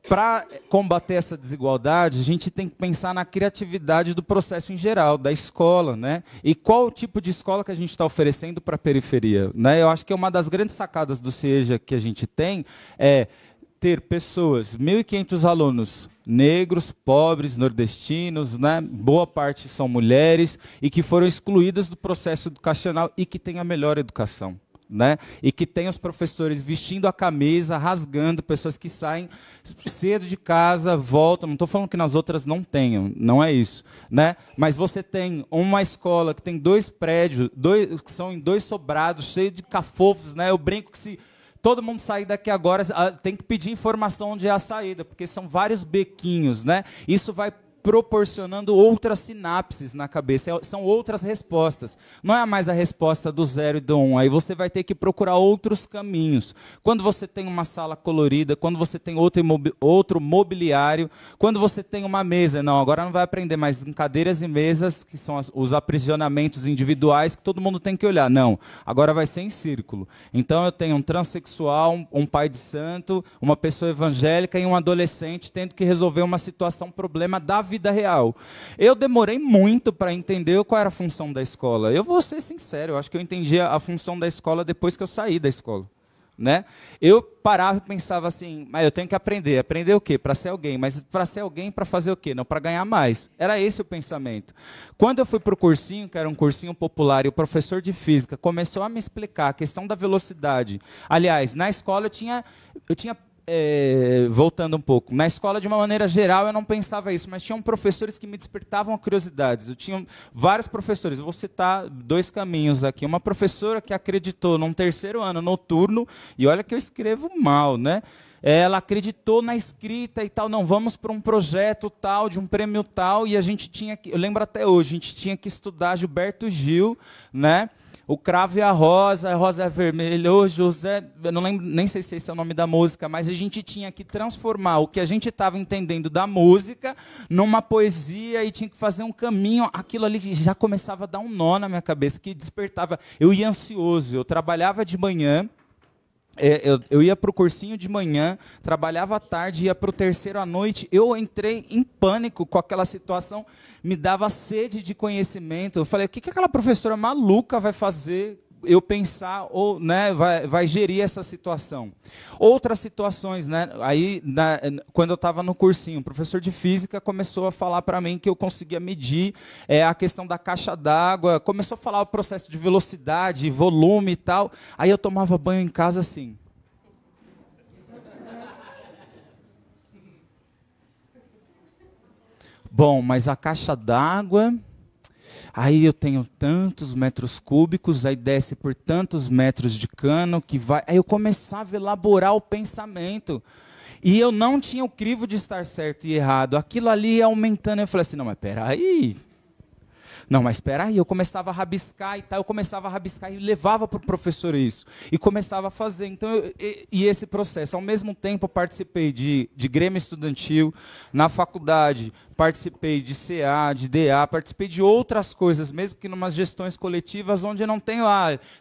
Para combater essa desigualdade, a gente tem que pensar na criatividade do processo em geral, da escola, né? E qual o tipo de escola que a gente está oferecendo para a periferia, né? Eu acho que uma das grandes sacadas do CIEJA que a gente tem é ter pessoas, 1.500 alunos negros, pobres, nordestinos, né? Boa parte são mulheres, e que foram excluídas do processo educacional e que têm a melhor educação. Né? E que tem os professores vestindo a camisa, rasgando, pessoas que saem cedo de casa, voltam. Não estou falando que nas outras não tenham, não é isso. Né? Mas você tem uma escola que tem 2 prédios, que são em 2 sobrados, cheios de cafofos. Né? Eu brinco que se todo mundo sair daqui agora, tem que pedir informação onde é a saída, porque são vários bequinhos. Né? Isso vai proporcionando outras sinapses na cabeça, são outras respostas. Não é mais a resposta do 0 e do 1, aí você vai ter que procurar outros caminhos. Quando você tem uma sala colorida, quando você tem outro mobiliário, quando você tem uma mesa, não, agora não vai aprender mais em cadeiras e mesas, que são os aprisionamentos individuais, que todo mundo tem que olhar. Não, agora vai ser em círculo. Então eu tenho um transexual, um pai de santo, uma pessoa evangélica e um adolescente tendo que resolver uma situação, um problema da vida real. Eu demorei muito para entender qual era a função da escola. Eu vou ser sincero, eu acho que eu entendi a função da escola depois que eu saí da escola. Né? Eu parava e pensava assim, mas eu tenho que aprender. Aprender o quê? Para ser alguém. Mas para ser alguém, para fazer o quê? Não, para ganhar mais. Era esse o pensamento. Quando eu fui para o cursinho, que era um cursinho popular, e o professor de física começou a me explicar a questão da velocidade. Aliás, na escola eu tinha voltando um pouco, na escola de uma maneira geral eu não pensava isso, mas tinham professores que me despertavam curiosidades. Eu tinha vários professores, eu vou citar 2 caminhos aqui. Uma professora que acreditou num 3º ano noturno, e olha que eu escrevo mal, né? ela acreditou na escrita e tal, não, vamos para um projeto tal, de um prêmio tal, e a gente tinha que, eu lembro até hoje, a gente tinha que estudar Gilberto Gil, né? O cravo e a rosa é vermelha, ô José, eu não lembro, nem sei se esse é o nome da música, mas a gente tinha que transformar o que a gente estava entendendo da música numa poesia e tinha que fazer um caminho, aquilo ali já começava a dar um nó na minha cabeça, que despertava, eu ia ansioso, eu trabalhava de manhã, eu ia para o cursinho de manhã, trabalhava à tarde, ia para o terceiro à noite. Eu entrei em pânico com aquela situação, me dava sede de conhecimento. Eu falei, o que aquela professora maluca vai fazer eu pensar, ou né, vai gerir essa situação? Outras situações, né? Aí, quando eu estava no cursinho, o professor de física começou a falar para mim que eu conseguia medir a questão da caixa d'água, começou a falar o processo de velocidade, volume e tal. Aí eu tomava banho em casa assim. Bom, mas a caixa d'água... Aí eu tenho tantos metros cúbicos, aí desce por tantos metros de cano, que vai... Aí eu começava a elaborar o pensamento. E eu não tinha o crivo de estar certo e errado. Aquilo ali ia aumentando. Eu falei assim, não, mas peraí. Não, mas espera aí, eu começava a rabiscar e tal, eu começava a rabiscar e levava para o professor isso. E começava a fazer. Então, e esse processo. Ao mesmo tempo, eu participei de Grêmio Estudantil, na faculdade, participei de CA, de DA, participei de outras coisas, mesmo que em umas gestões coletivas, onde eu não tenho,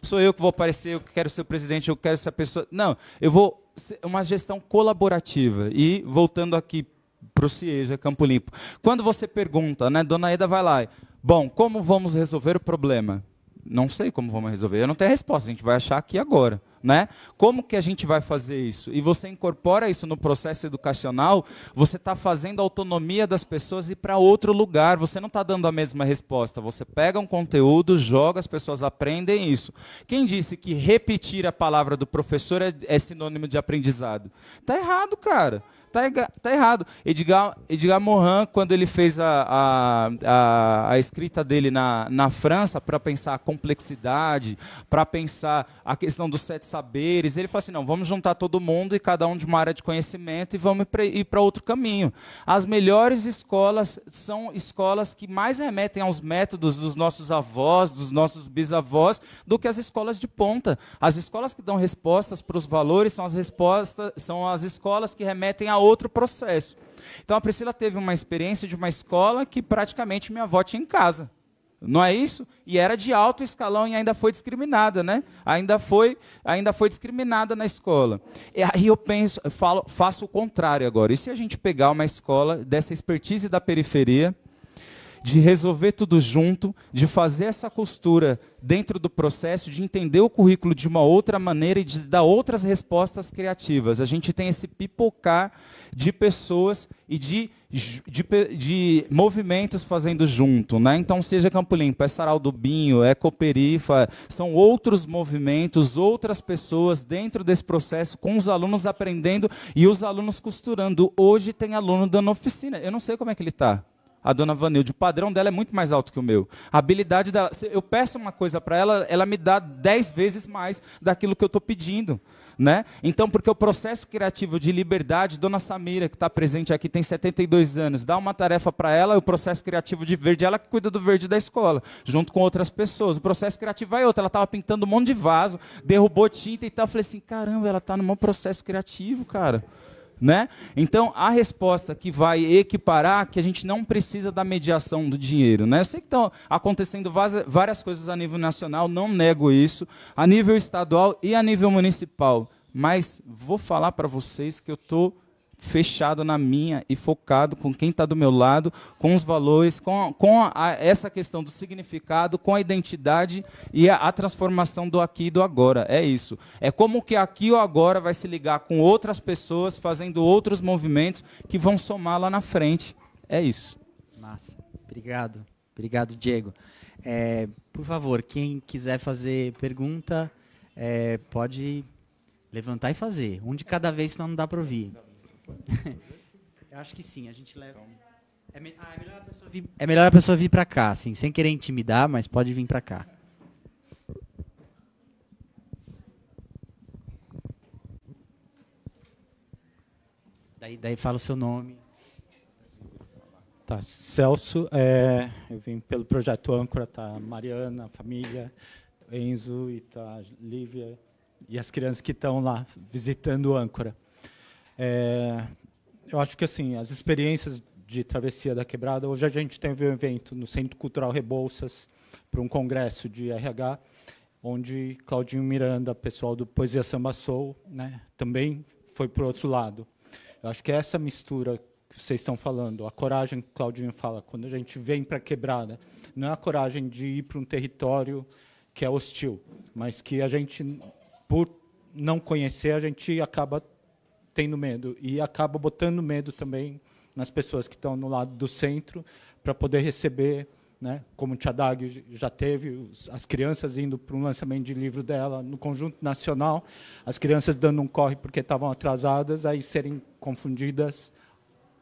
sou eu que vou aparecer, eu que quero ser o presidente, eu quero ser a pessoa. Não, eu vou ser uma gestão colaborativa. E, voltando aqui para o CIEJA, Campo Limpo, quando você pergunta, né, Dona Eda vai lá, bom, como vamos resolver o problema? Não sei como vamos resolver, eu não tenho a resposta, a gente vai achar aqui agora. Né? Como que a gente vai fazer isso? E você incorpora isso no processo educacional, você está fazendo a autonomia das pessoas ir para outro lugar, você não está dando a mesma resposta, você pega um conteúdo, joga, as pessoas aprendem isso. Quem disse que repetir a palavra do professor é sinônimo de aprendizado? Está errado, cara. Tá errado. Edgar Morin, quando ele fez a escrita dele na França, para pensar a complexidade, para pensar a questão dos 7 saberes, ele falou assim, não, vamos juntar todo mundo e cada um de uma área de conhecimento e vamos ir para outro caminho. As melhores escolas são escolas que mais remetem aos métodos dos nossos avós, dos nossos bisavós, do que as escolas de ponta. As escolas que dão respostas para os valores são as escolas que remetem a outro processo. Então a Priscila teve uma experiência de uma escola que praticamente minha avó tinha em casa. Não é isso? E era de alto escalão e ainda foi discriminada, né? Ainda foi discriminada na escola. E aí eu faço o contrário agora. E se a gente pegar uma escola dessa expertise da periferia, de resolver tudo junto, de fazer essa costura dentro do processo, de entender o currículo de uma outra maneira e de dar outras respostas criativas. A gente tem esse pipocar de pessoas e de movimentos fazendo junto, né? Então, seja Campo Limpo, é Sarau do Binho, é Cooperifa, são outros movimentos, outras pessoas dentro desse processo, com os alunos aprendendo e os alunos costurando. Hoje tem aluno dando oficina. Eu não sei como é que ele está. A dona Vanilde, o padrão dela é muito mais alto que o meu. A habilidade dela, se eu peço uma coisa para ela, ela me dá 10 vezes mais daquilo que eu estou pedindo. Né? Então, porque o processo criativo de liberdade, dona Samira, que está presente aqui, tem 72 anos, dá uma tarefa para ela, o processo criativo de verde, ela que cuida do verde da escola, junto com outras pessoas. O processo criativo vai outra, ela estava pintando um monte de vaso, derrubou tinta e tal. Eu falei assim, caramba, ela está no meu processo criativo, cara. Né? Então, a resposta que vai equiparar que a gente não precisa da mediação do dinheiro. Né? Eu sei que estão acontecendo várias coisas a nível nacional, não nego isso, a nível estadual e a nível municipal. Mas vou falar para vocês que eu estou fechado na minha e focado com quem está do meu lado, com os valores, essa questão do significado, com a identidade e a transformação do aqui e do agora. É isso. É como que aqui e o agora vai se ligar com outras pessoas, fazendo outros movimentos que vão somar lá na frente. É isso. Massa. Obrigado. Obrigado, Diego. Por favor, quem quiser fazer pergunta, pode levantar e fazer. Um de cada vez, senão não dá para ouvir. Eu acho que sim, a gente leva. É melhor a pessoa vir para cá, assim, sem querer intimidar, mas pode vir para cá. Daí fala o seu nome. Tá, Celso, eu vim pelo projeto Âncora, tá Mariana, a família, Enzo e tá Lívia e as crianças que estão lá visitando Âncora. Eu acho que assim, as experiências de Travessia da Quebrada, hoje a gente teve um evento no Centro Cultural Rebouças para um congresso de RH, onde Claudinho Miranda, pessoal do Poesia Samba Soul, né, também foi para o outro lado. Eu acho que essa mistura que vocês estão falando, a coragem que o Claudinho fala, quando a gente vem para a Quebrada, não é a coragem de ir para um território que é hostil, mas que a gente, por não conhecer, a gente acaba tendo medo e acaba botando medo também nas pessoas que estão no lado do centro para poder receber, né, como Tia Dag já teve, as crianças indo para um lançamento de livro dela no Conjunto Nacional, as crianças dando um corre porque estavam atrasadas, aí serem confundidas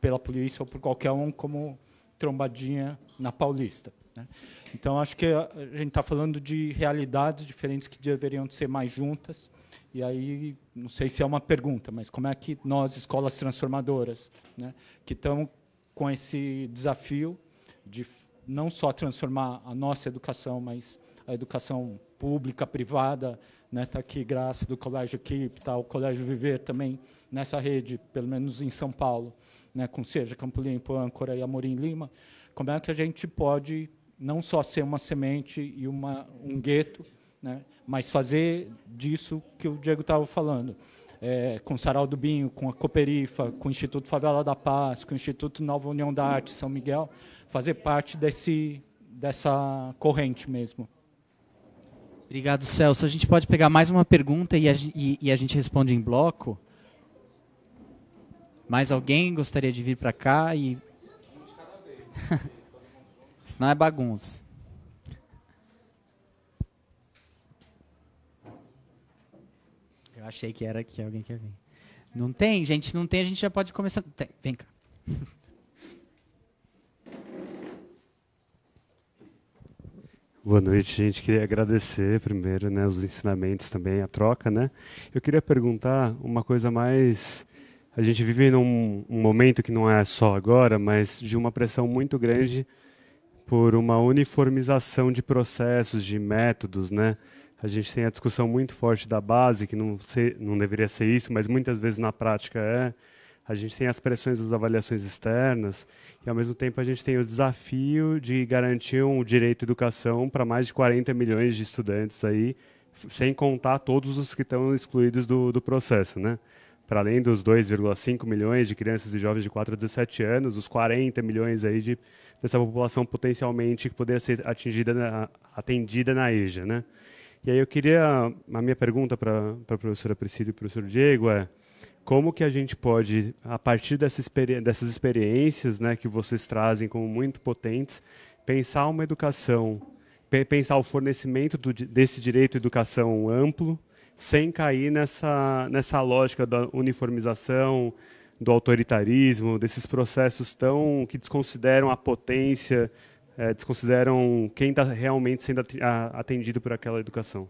pela polícia ou por qualquer um como trombadinha na Paulista, né? Então, acho que a gente está falando de realidades diferentes que deveriam ser mais juntas. E aí, não sei se é uma pergunta, mas como é que nós, escolas transformadoras, né, que estão com esse desafio de não só transformar a nossa educação, mas a educação pública, privada, né, está aqui graça do Colégio Equipe, tá, o Colégio Viver também nessa rede, pelo menos em São Paulo, né, com seja Campo Limpo, Âncora e Amorim Lima, como é que a gente pode não só ser uma semente e um gueto, né, mas fazer disso que o Diego estava falando, com o Sarau do Binho, com a Cooperifa, com o Instituto Favela da Paz, com o Instituto Nova União da Arte São Miguel, fazer parte dessa corrente mesmo. Obrigado, Celso. A gente pode pegar mais uma pergunta e a gente responde em bloco? Mais alguém gostaria de vir para cá? Senão é bagunça. Eu achei que era que alguém quer vir. Não tem, gente? Não tem, a gente já pode começar. Tem, vem cá. Boa noite, gente. Queria agradecer primeiro, né, os ensinamentos também, a troca, né? Eu queria perguntar uma coisa mais... A gente vive num momento que não é só agora, mas de uma pressão muito grande por uma uniformização de processos, de métodos, né? A gente tem a discussão muito forte da base, que não deveria ser isso, mas muitas vezes na prática é. A gente tem as pressões das avaliações externas e, ao mesmo tempo, a gente tem o desafio de garantir um direito à educação para mais de 40 milhões de estudantes, aí, sem contar todos os que estão excluídos do processo, né? Para além dos 2,5 milhões de crianças e jovens de 4 a 17 anos, os 40 milhões aí dessa população potencialmente que poderia ser atendida na EJA, né? E aí eu queria, a minha pergunta para a professora Priscila e para o professor Diego é: como que a gente pode, a partir dessas experiências, né, que vocês trazem como muito potentes, pensar uma educação, pensar o fornecimento desse direito à educação amplo, sem cair nessa lógica da uniformização, do autoritarismo, desses processos que desconsideram a potência, desconsideram quem está realmente sendo atendido por aquela educação?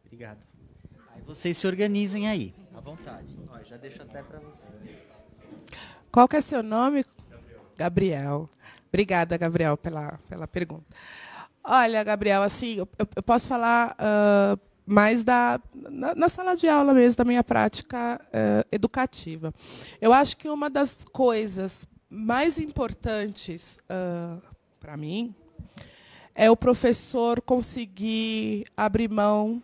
Obrigado. Aí vocês se organizem aí, à vontade. Ó, já deixo até para você. Qual que é seu nome? Gabriel. Obrigada, Gabriel, pela pergunta. Olha, Gabriel, assim, eu posso falar mais na sala de aula mesmo, da minha prática educativa. Eu acho que uma das coisas mais importantes para mim é o professor conseguir abrir mão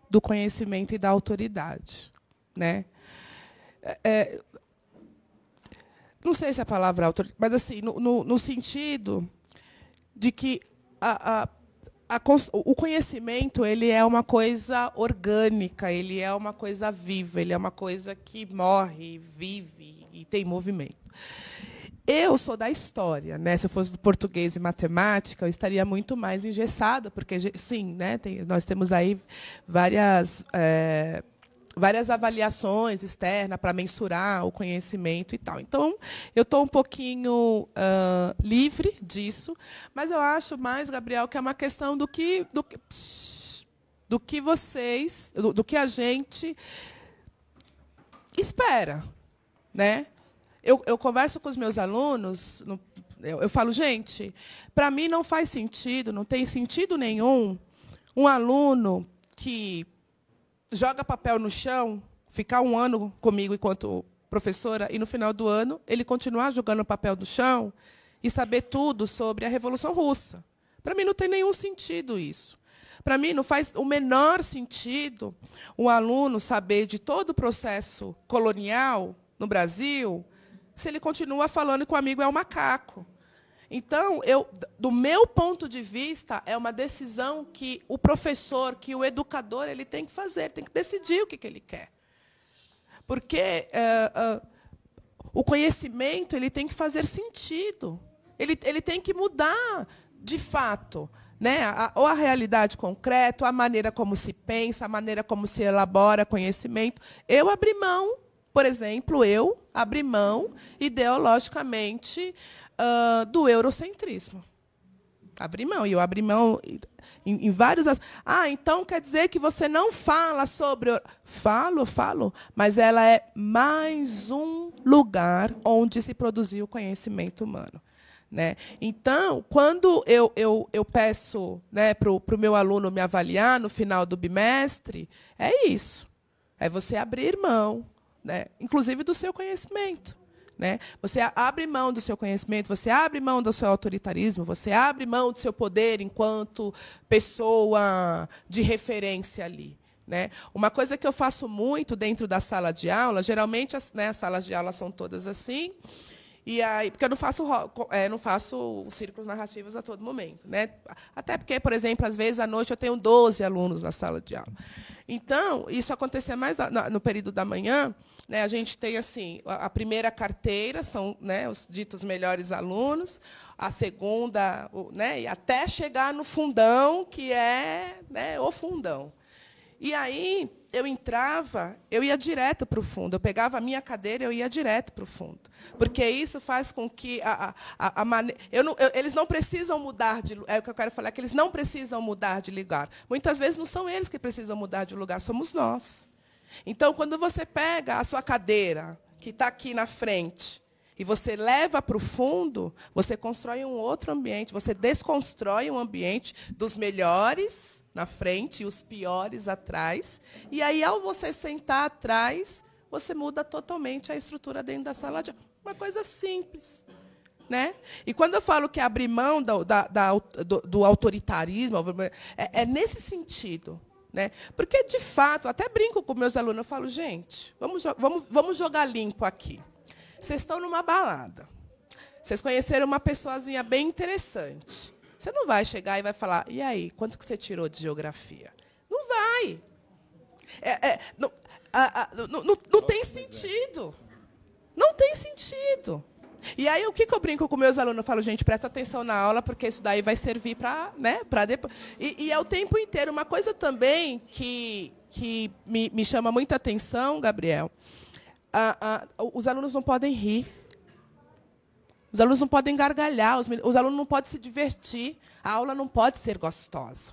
do conhecimento e da autoridade, né? Não sei se a palavra autoridade, mas assim, no sentido de que o conhecimento ele é uma coisa orgânica, ele é uma coisa viva, ele é uma coisa que morre, vive e tem movimento. Eu sou da história, né? Se eu fosse do português e matemática, eu estaria muito mais engessada, porque, sim, né, nós temos aí várias avaliações externas para mensurar o conhecimento e tal. Então, eu estou um pouquinho livre disso, mas eu acho mais, Gabriel, que é uma questão do que a gente espera, né? Eu converso com os meus alunos, eu falo, gente, para mim não faz sentido, não tem sentido nenhum um aluno que joga papel no chão, ficar 1 ano comigo enquanto professora, e, no final do ano, ele continuar jogando papel no chão e saber tudo sobre a Revolução Russa. Para mim, não tem nenhum sentido isso. Para mim, não faz o menor sentido um aluno saber de todo o processo colonial no Brasil se ele continua falando que o amigo é um macaco. Então, do meu ponto de vista, é uma decisão que o professor, que o educador, ele tem que fazer, tem que decidir o que ele quer. Porque o conhecimento ele tem que fazer sentido. Ele tem que mudar, de fato, né? Ou a realidade concreta, ou a maneira como se pensa, a maneira como se elabora conhecimento. Eu abri mão, por exemplo, ideologicamente, do eurocentrismo. Abri mão. E eu abri mão em vários... então quer dizer que você não fala sobre... Falo, mas ela é mais um lugar onde se produziu o conhecimento humano. Né? Então, quando eu peço, né, para o meu aluno me avaliar no final do bimestre, é isso. É você abrir mão, né, inclusive do seu conhecimento. Né? Você abre mão do seu conhecimento, você abre mão do seu autoritarismo, você abre mão do seu poder enquanto pessoa de referência ali. Né? Uma coisa que eu faço muito dentro da sala de aula, geralmente as salas de aula são todas assim, e aí, porque eu não faço círculos narrativos a todo momento. Né? Até porque, por exemplo, às vezes, à noite, eu tenho 12 alunos na sala de aula. Então, isso acontecia mais no período da manhã. Né? A gente tem assim, a primeira carteira, são, né, os ditos melhores alunos, a segunda, né, e até chegar no fundão, que é, né, o fundão. E aí, eu entrava, eu ia direto para o fundo. Eu pegava a minha cadeira, eu ia direto para o fundo. Porque isso faz com que eles não precisam mudar de... É o que eu quero falar, que eles não precisam mudar de lugar. Muitas vezes não são eles que precisam mudar de lugar, somos nós. Então, quando você pega a sua cadeira, que está aqui na frente, e você leva para o fundo, você constrói um outro ambiente, você desconstrói um ambiente dos melhores na frente e os piores atrás. E aí, ao você sentar atrás, você muda totalmente a estrutura dentro da sala de aula. Uma coisa simples. Né? E quando eu falo que abrir mão do autoritarismo, é nesse sentido. Né? Porque, de fato, até brinco com meus alunos, eu falo, gente, vamos jogar limpo aqui. Vocês estão numa balada. Vocês conheceram uma pessoazinha bem interessante. Você não vai chegar e vai falar, e aí, quanto que você tirou de geografia? Não vai. Não tem sentido. Não tem sentido. E aí, o que eu brinco com meus alunos? Eu falo, gente, presta atenção na aula, porque isso daí vai servir para, né, depois. E é o tempo inteiro. Uma coisa também que me chama muita atenção, Gabriel, os alunos não podem rir. Os alunos não podem gargalhar, os alunos não podem se divertir. A aula não pode ser gostosa.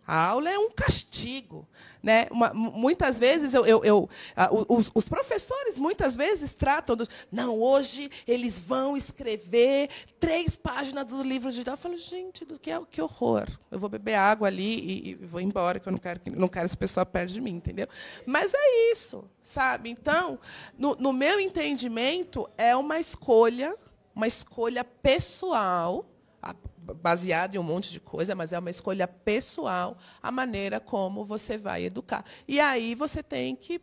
A aula é um castigo. Né? Muitas vezes, os professores, muitas vezes, tratam... Não, hoje eles vão escrever 3 páginas dos livros de... Eu falo, gente, que horror. Eu vou beber água ali e vou embora, que eu não quero esse pessoal perto de mim, entendeu? Mas é isso, sabe? Então, no meu entendimento, é uma escolha pessoal, baseada em um monte de coisa, mas é uma escolha pessoal a maneira como você vai educar. E aí você tem que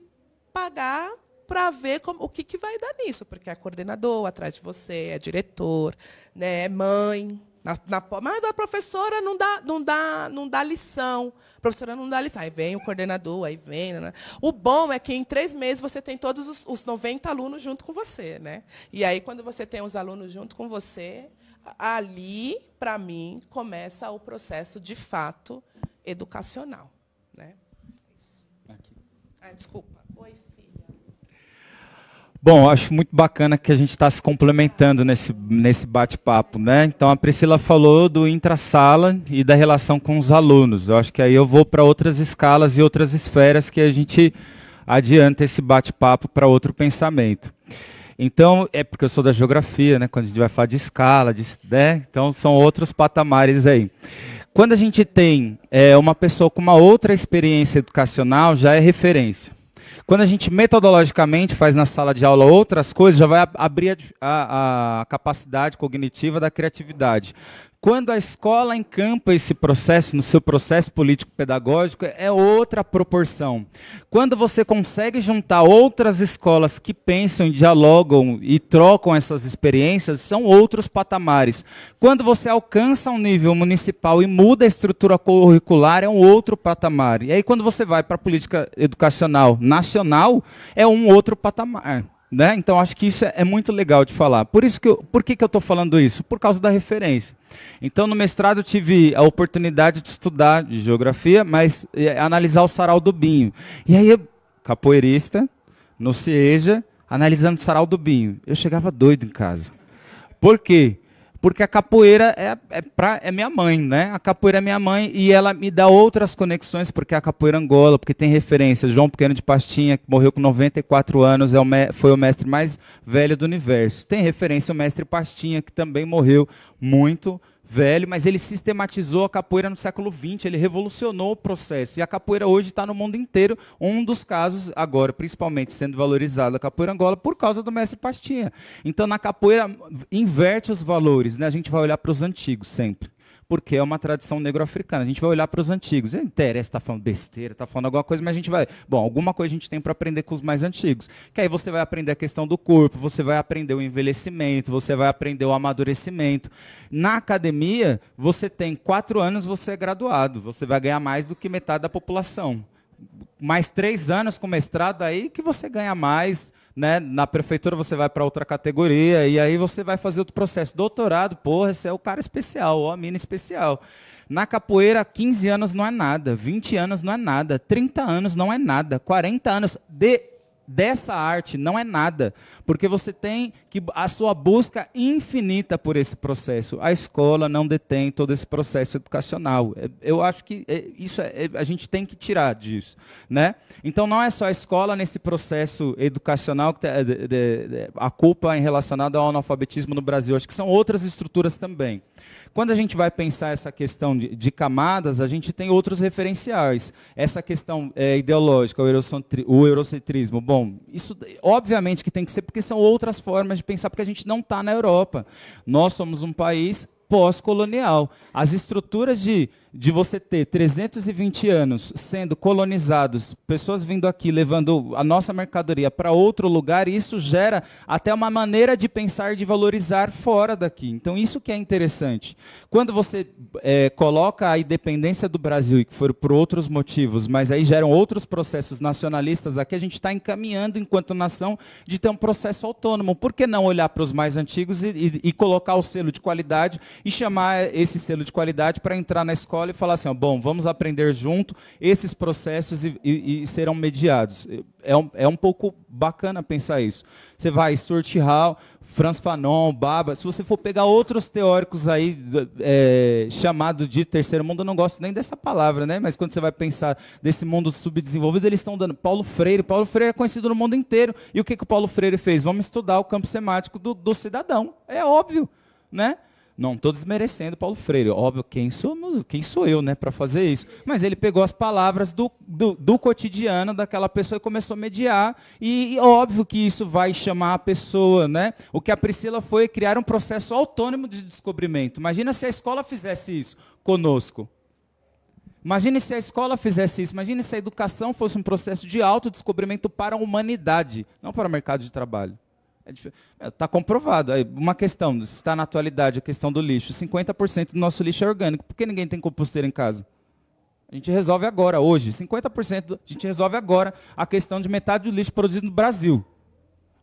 pagar para ver o que vai dar nisso, porque é coordenador atrás de você, é diretor, né, é mãe. Mas a professora não dá lição. A professora não dá lição. Aí vem o coordenador, aí vem... Né? O bom é que, em 3 meses, você tem todos os 90 alunos junto com você. Né? E aí, quando você tem os alunos junto com você, ali, para mim, começa o processo, de fato, educacional. Né? Isso. Desculpa. Oi, filha. Bom, acho muito bacana que a gente está se complementando nesse bate-papo, né? Então, a Priscila falou do intra-sala e da relação com os alunos. Eu acho que aí eu vou para outras escalas e outras esferas que a gente adianta esse bate-papo para outro pensamento. Então, é porque eu sou da geografia, né? Quando a gente vai falar de escala, né? Então são outros patamares aí. Quando a gente tem uma pessoa com uma outra experiência educacional, já é referência. Quando a gente metodologicamente faz na sala de aula outras coisas, já vai abrir a capacidade cognitiva da criatividade. Quando a escola encampa esse processo no seu processo político-pedagógico, é outra proporção. Quando você consegue juntar outras escolas que pensam, dialogam e trocam essas experiências, são outros patamares. Quando você alcança um nível municipal e muda a estrutura curricular, é um outro patamar. E aí, quando você vai para a política educacional nacional, é um outro patamar. Né? Então, acho que isso é muito legal de falar. Por que eu estou falando isso? Por causa da referência. Então, no mestrado, eu tive a oportunidade de estudar de geografia, mas analisar o Sarau do Binho. E aí, capoeirista, no CIEJA, analisando o Sarau do Binho. Eu chegava doido em casa. Por quê? Porque a capoeira é minha mãe, né? A capoeira é minha mãe e ela me dá outras conexões, porque a capoeira Angola, porque tem referências. João Pequeno de Pastinha, que morreu com 94 anos, foi o mestre mais velho do universo. Tem referência o mestre Pastinha, que também morreu muito velho, mas ele sistematizou a capoeira no século XX, ele revolucionou o processo. E a capoeira hoje está no mundo inteiro, um dos casos, agora, principalmente sendo valorizada a capoeira Angola, por causa do mestre Pastinha. Então, na capoeira, inverte os valores, né? A gente vai olhar para os antigos sempre, porque é uma tradição negro-africana. A gente vai olhar para os antigos. Não interessa, está falando besteira, está falando alguma coisa, mas a gente vai... Bom, alguma coisa a gente tem para aprender com os mais antigos. Que aí você vai aprender a questão do corpo, você vai aprender o envelhecimento, você vai aprender o amadurecimento. Na academia, você tem 4 anos, você é graduado. Você vai ganhar mais do que metade da população. Mais 3 anos com mestrado, aí que você ganha mais... Né? Na prefeitura você vai para outra categoria e aí você vai fazer outro processo. Doutorado, porra, esse é o cara especial, ou a mina especial. Na capoeira, 15 anos não é nada, 20 anos não é nada, 30 anos não é nada, 40 anos dessa arte não é nada, porque você tem que a sua busca infinita por esse processo. A escola não detém todo esse processo educacional. Eu acho que a gente tem que tirar disso, né? Então não é só a escola nesse processo educacional que a culpa é relacionada ao analfabetismo no Brasil. Acho que são outras estruturas também. Quando a gente vai pensar essa questão de camadas, a gente tem outros referenciais. Essa questão ideológica, o eurocentrismo, bom, isso obviamente que tem que ser porque são outras formas de pensar, porque a gente não está na Europa. Nós somos um país pós-colonial. As estruturas de você ter 320 anos sendo colonizados, pessoas vindo aqui levando a nossa mercadoria para outro lugar, isso gera até uma maneira de pensar e de valorizar fora daqui. Então, isso que é interessante. Quando você coloca a independência do Brasil, e que foram por outros motivos, mas aí geram outros processos nacionalistas aqui, a gente está encaminhando, enquanto nação, de ter um processo autônomo. Por que não olhar para os mais antigos e colocar o selo de qualidade e chamar esse selo de qualidade para entrar na escola e falar assim, ó, bom, vamos aprender junto esses processos e serão mediados. É um pouco bacana pensar isso. Você vai, Stuart Hall, Frantz Fanon, Baba, se você for pegar outros teóricos aí chamado de terceiro mundo, eu não gosto nem dessa palavra, né? Mas quando você vai pensar desse mundo subdesenvolvido, eles estão dando Paulo Freire é conhecido no mundo inteiro. E o que o Paulo Freire fez? Vamos estudar o campo semático do cidadão. É óbvio, né? Não estou desmerecendo Paulo Freire, óbvio, quem sou eu, né, para fazer isso? Mas ele pegou as palavras do cotidiano daquela pessoa e começou a mediar, e óbvio que isso vai chamar a pessoa, né? O que a Priscila foi criar um processo autônomo de descobrimento. Imagina se a escola fizesse isso conosco. Imagine se a escola fizesse isso, imagine se a educação fosse um processo de autodescobrimento para a humanidade, não para o mercado de trabalho. Está comprovado. Uma questão, se está na atualidade, a questão do lixo. 50% do nosso lixo é orgânico. Por que ninguém tem composteira em casa? A gente resolve agora, hoje. 50% a gente resolve agora a questão de metade do lixo produzido no Brasil.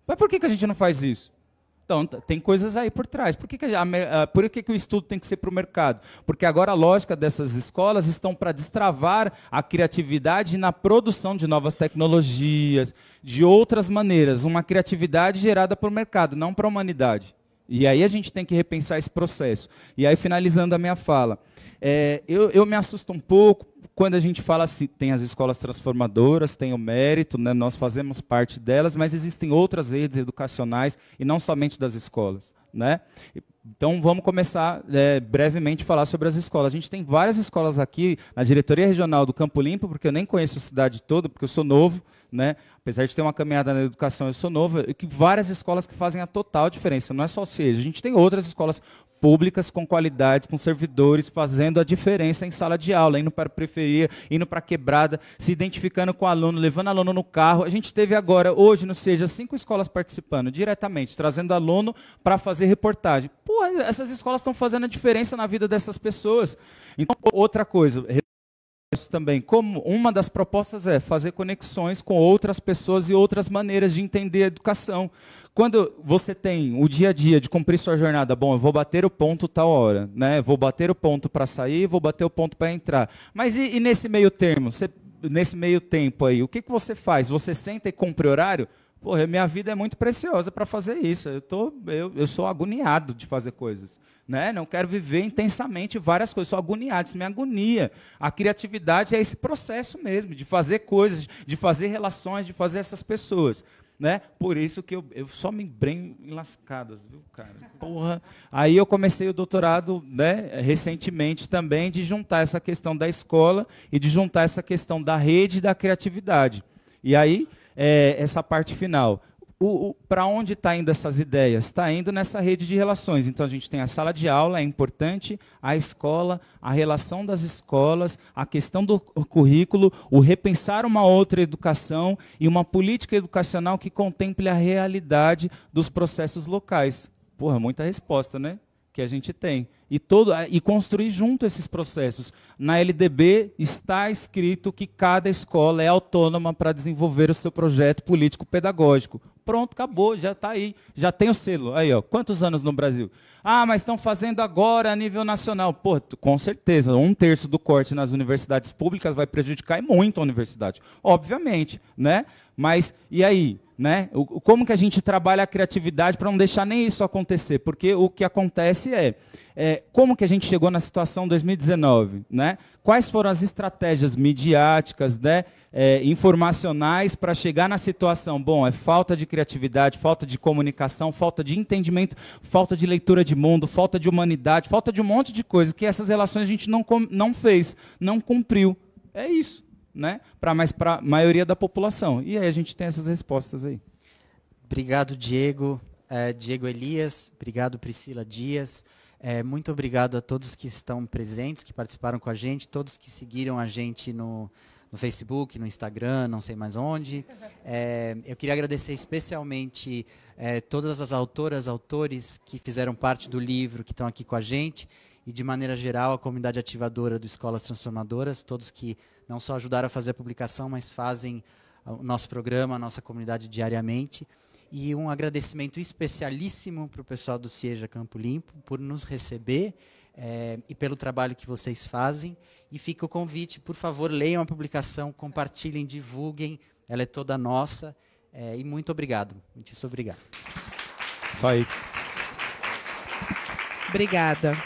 Mas por que a gente não faz isso? Então, tem coisas aí por trás. Por que o estudo tem que ser para o mercado? Porque agora a lógica dessas escolas estão para destravar a criatividade na produção de novas tecnologias, de outras maneiras. Uma criatividade gerada para o mercado, não para a humanidade. E aí a gente tem que repensar esse processo. E aí, finalizando a minha fala, eu me assusto um pouco quando a gente fala assim, tem as escolas transformadoras, tem o mérito, né, nós fazemos parte delas, mas existem outras redes educacionais, e não somente das escolas, né? Então, vamos começar brevemente a falar sobre as escolas. A gente tem várias escolas aqui na diretoria regional do Campo Limpo, porque eu nem conheço a cidade toda, porque eu sou novo, né? Apesar de ter uma caminhada na educação, eu sou novo, e que várias escolas que fazem a total diferença, não é só o CIEJA. A gente tem outras escolas públicas com qualidades, com servidores, fazendo a diferença em sala de aula, indo para a periferia, indo para a quebrada, se identificando com o aluno, levando aluno no carro. A gente teve agora, hoje, no CIEJA, 5 escolas participando diretamente, trazendo aluno para fazer reportagem. Pô, essas escolas estão fazendo a diferença na vida dessas pessoas. Então, outra coisa, também, como uma das propostas é fazer conexões com outras pessoas e outras maneiras de entender a educação. Quando você tem o dia a dia de cumprir sua jornada, bom, eu vou bater o ponto tal hora, né? Vou bater o ponto para sair, vou bater o ponto para entrar. Mas e nesse meio termo, nesse meio tempo aí, o que você faz? Você senta e cumpre horário? Porra, minha vida é muito preciosa para fazer isso. Eu sou agoniado de fazer coisas, né? Não quero viver intensamente várias coisas. Sou agoniado, isso me agonia. A criatividade é esse processo mesmo, de fazer coisas, de fazer relações, de fazer essas pessoas, né? Por isso que eu só me embrenho em lascadas, viu, cara? Porra. Aí eu comecei o doutorado, né, recentemente também, de juntar essa questão da escola e de juntar essa questão da rede e da criatividade. E aí, essa parte final. Para onde está indo essas ideias? Está indo nessa rede de relações. Então, a gente tem a sala de aula, é importante, a escola, a relação das escolas, a questão do currículo, o repensar uma outra educação e uma política educacional que contemple a realidade dos processos locais. Porra, muita resposta, né? Que a gente tem. E construir junto esses processos. Na LDB está escrito que cada escola é autônoma para desenvolver o seu projeto político-pedagógico. Pronto, acabou, já está aí, já tem o selo. Aí, ó, quantos anos no Brasil? Ah, mas estão fazendo agora a nível nacional. Pô, com certeza, 1/3 do corte nas universidades públicas vai prejudicar muito a universidade. Obviamente, né? Mas, e aí? Né? Como que a gente trabalha a criatividade para não deixar nem isso acontecer? Porque o que acontece como que a gente chegou na situação 2019? Né? Quais foram as estratégias midiáticas, né, informacionais para chegar na situação? Bom, é falta de criatividade, falta de comunicação, falta de entendimento, falta de leitura de mundo, falta de humanidade, falta de um monte de coisa que essas relações a gente não fez, não cumpriu. É isso. Né? Para a maioria da população. E aí a gente tem essas respostas aí. Obrigado, Diego. Diego Elias. Obrigado, Priscila Dias. Muito obrigado a todos que estão presentes, que participaram com a gente, todos que seguiram a gente no Facebook, no Instagram, não sei mais onde. Eu queria agradecer especialmente todas as autoras, autores que fizeram parte do livro, que estão aqui com a gente, e de maneira geral a comunidade ativadora do Escolas Transformadoras, todos que não só ajudaram a fazer a publicação, mas fazem o nosso programa, a nossa comunidade diariamente. E um agradecimento especialíssimo para o pessoal do CIEJA Campo Limpo por nos receber e pelo trabalho que vocês fazem. E fica o convite, por favor, leiam a publicação, compartilhem, divulguem, ela é toda nossa. E muito obrigado. Muito obrigado. Só aí. Obrigada.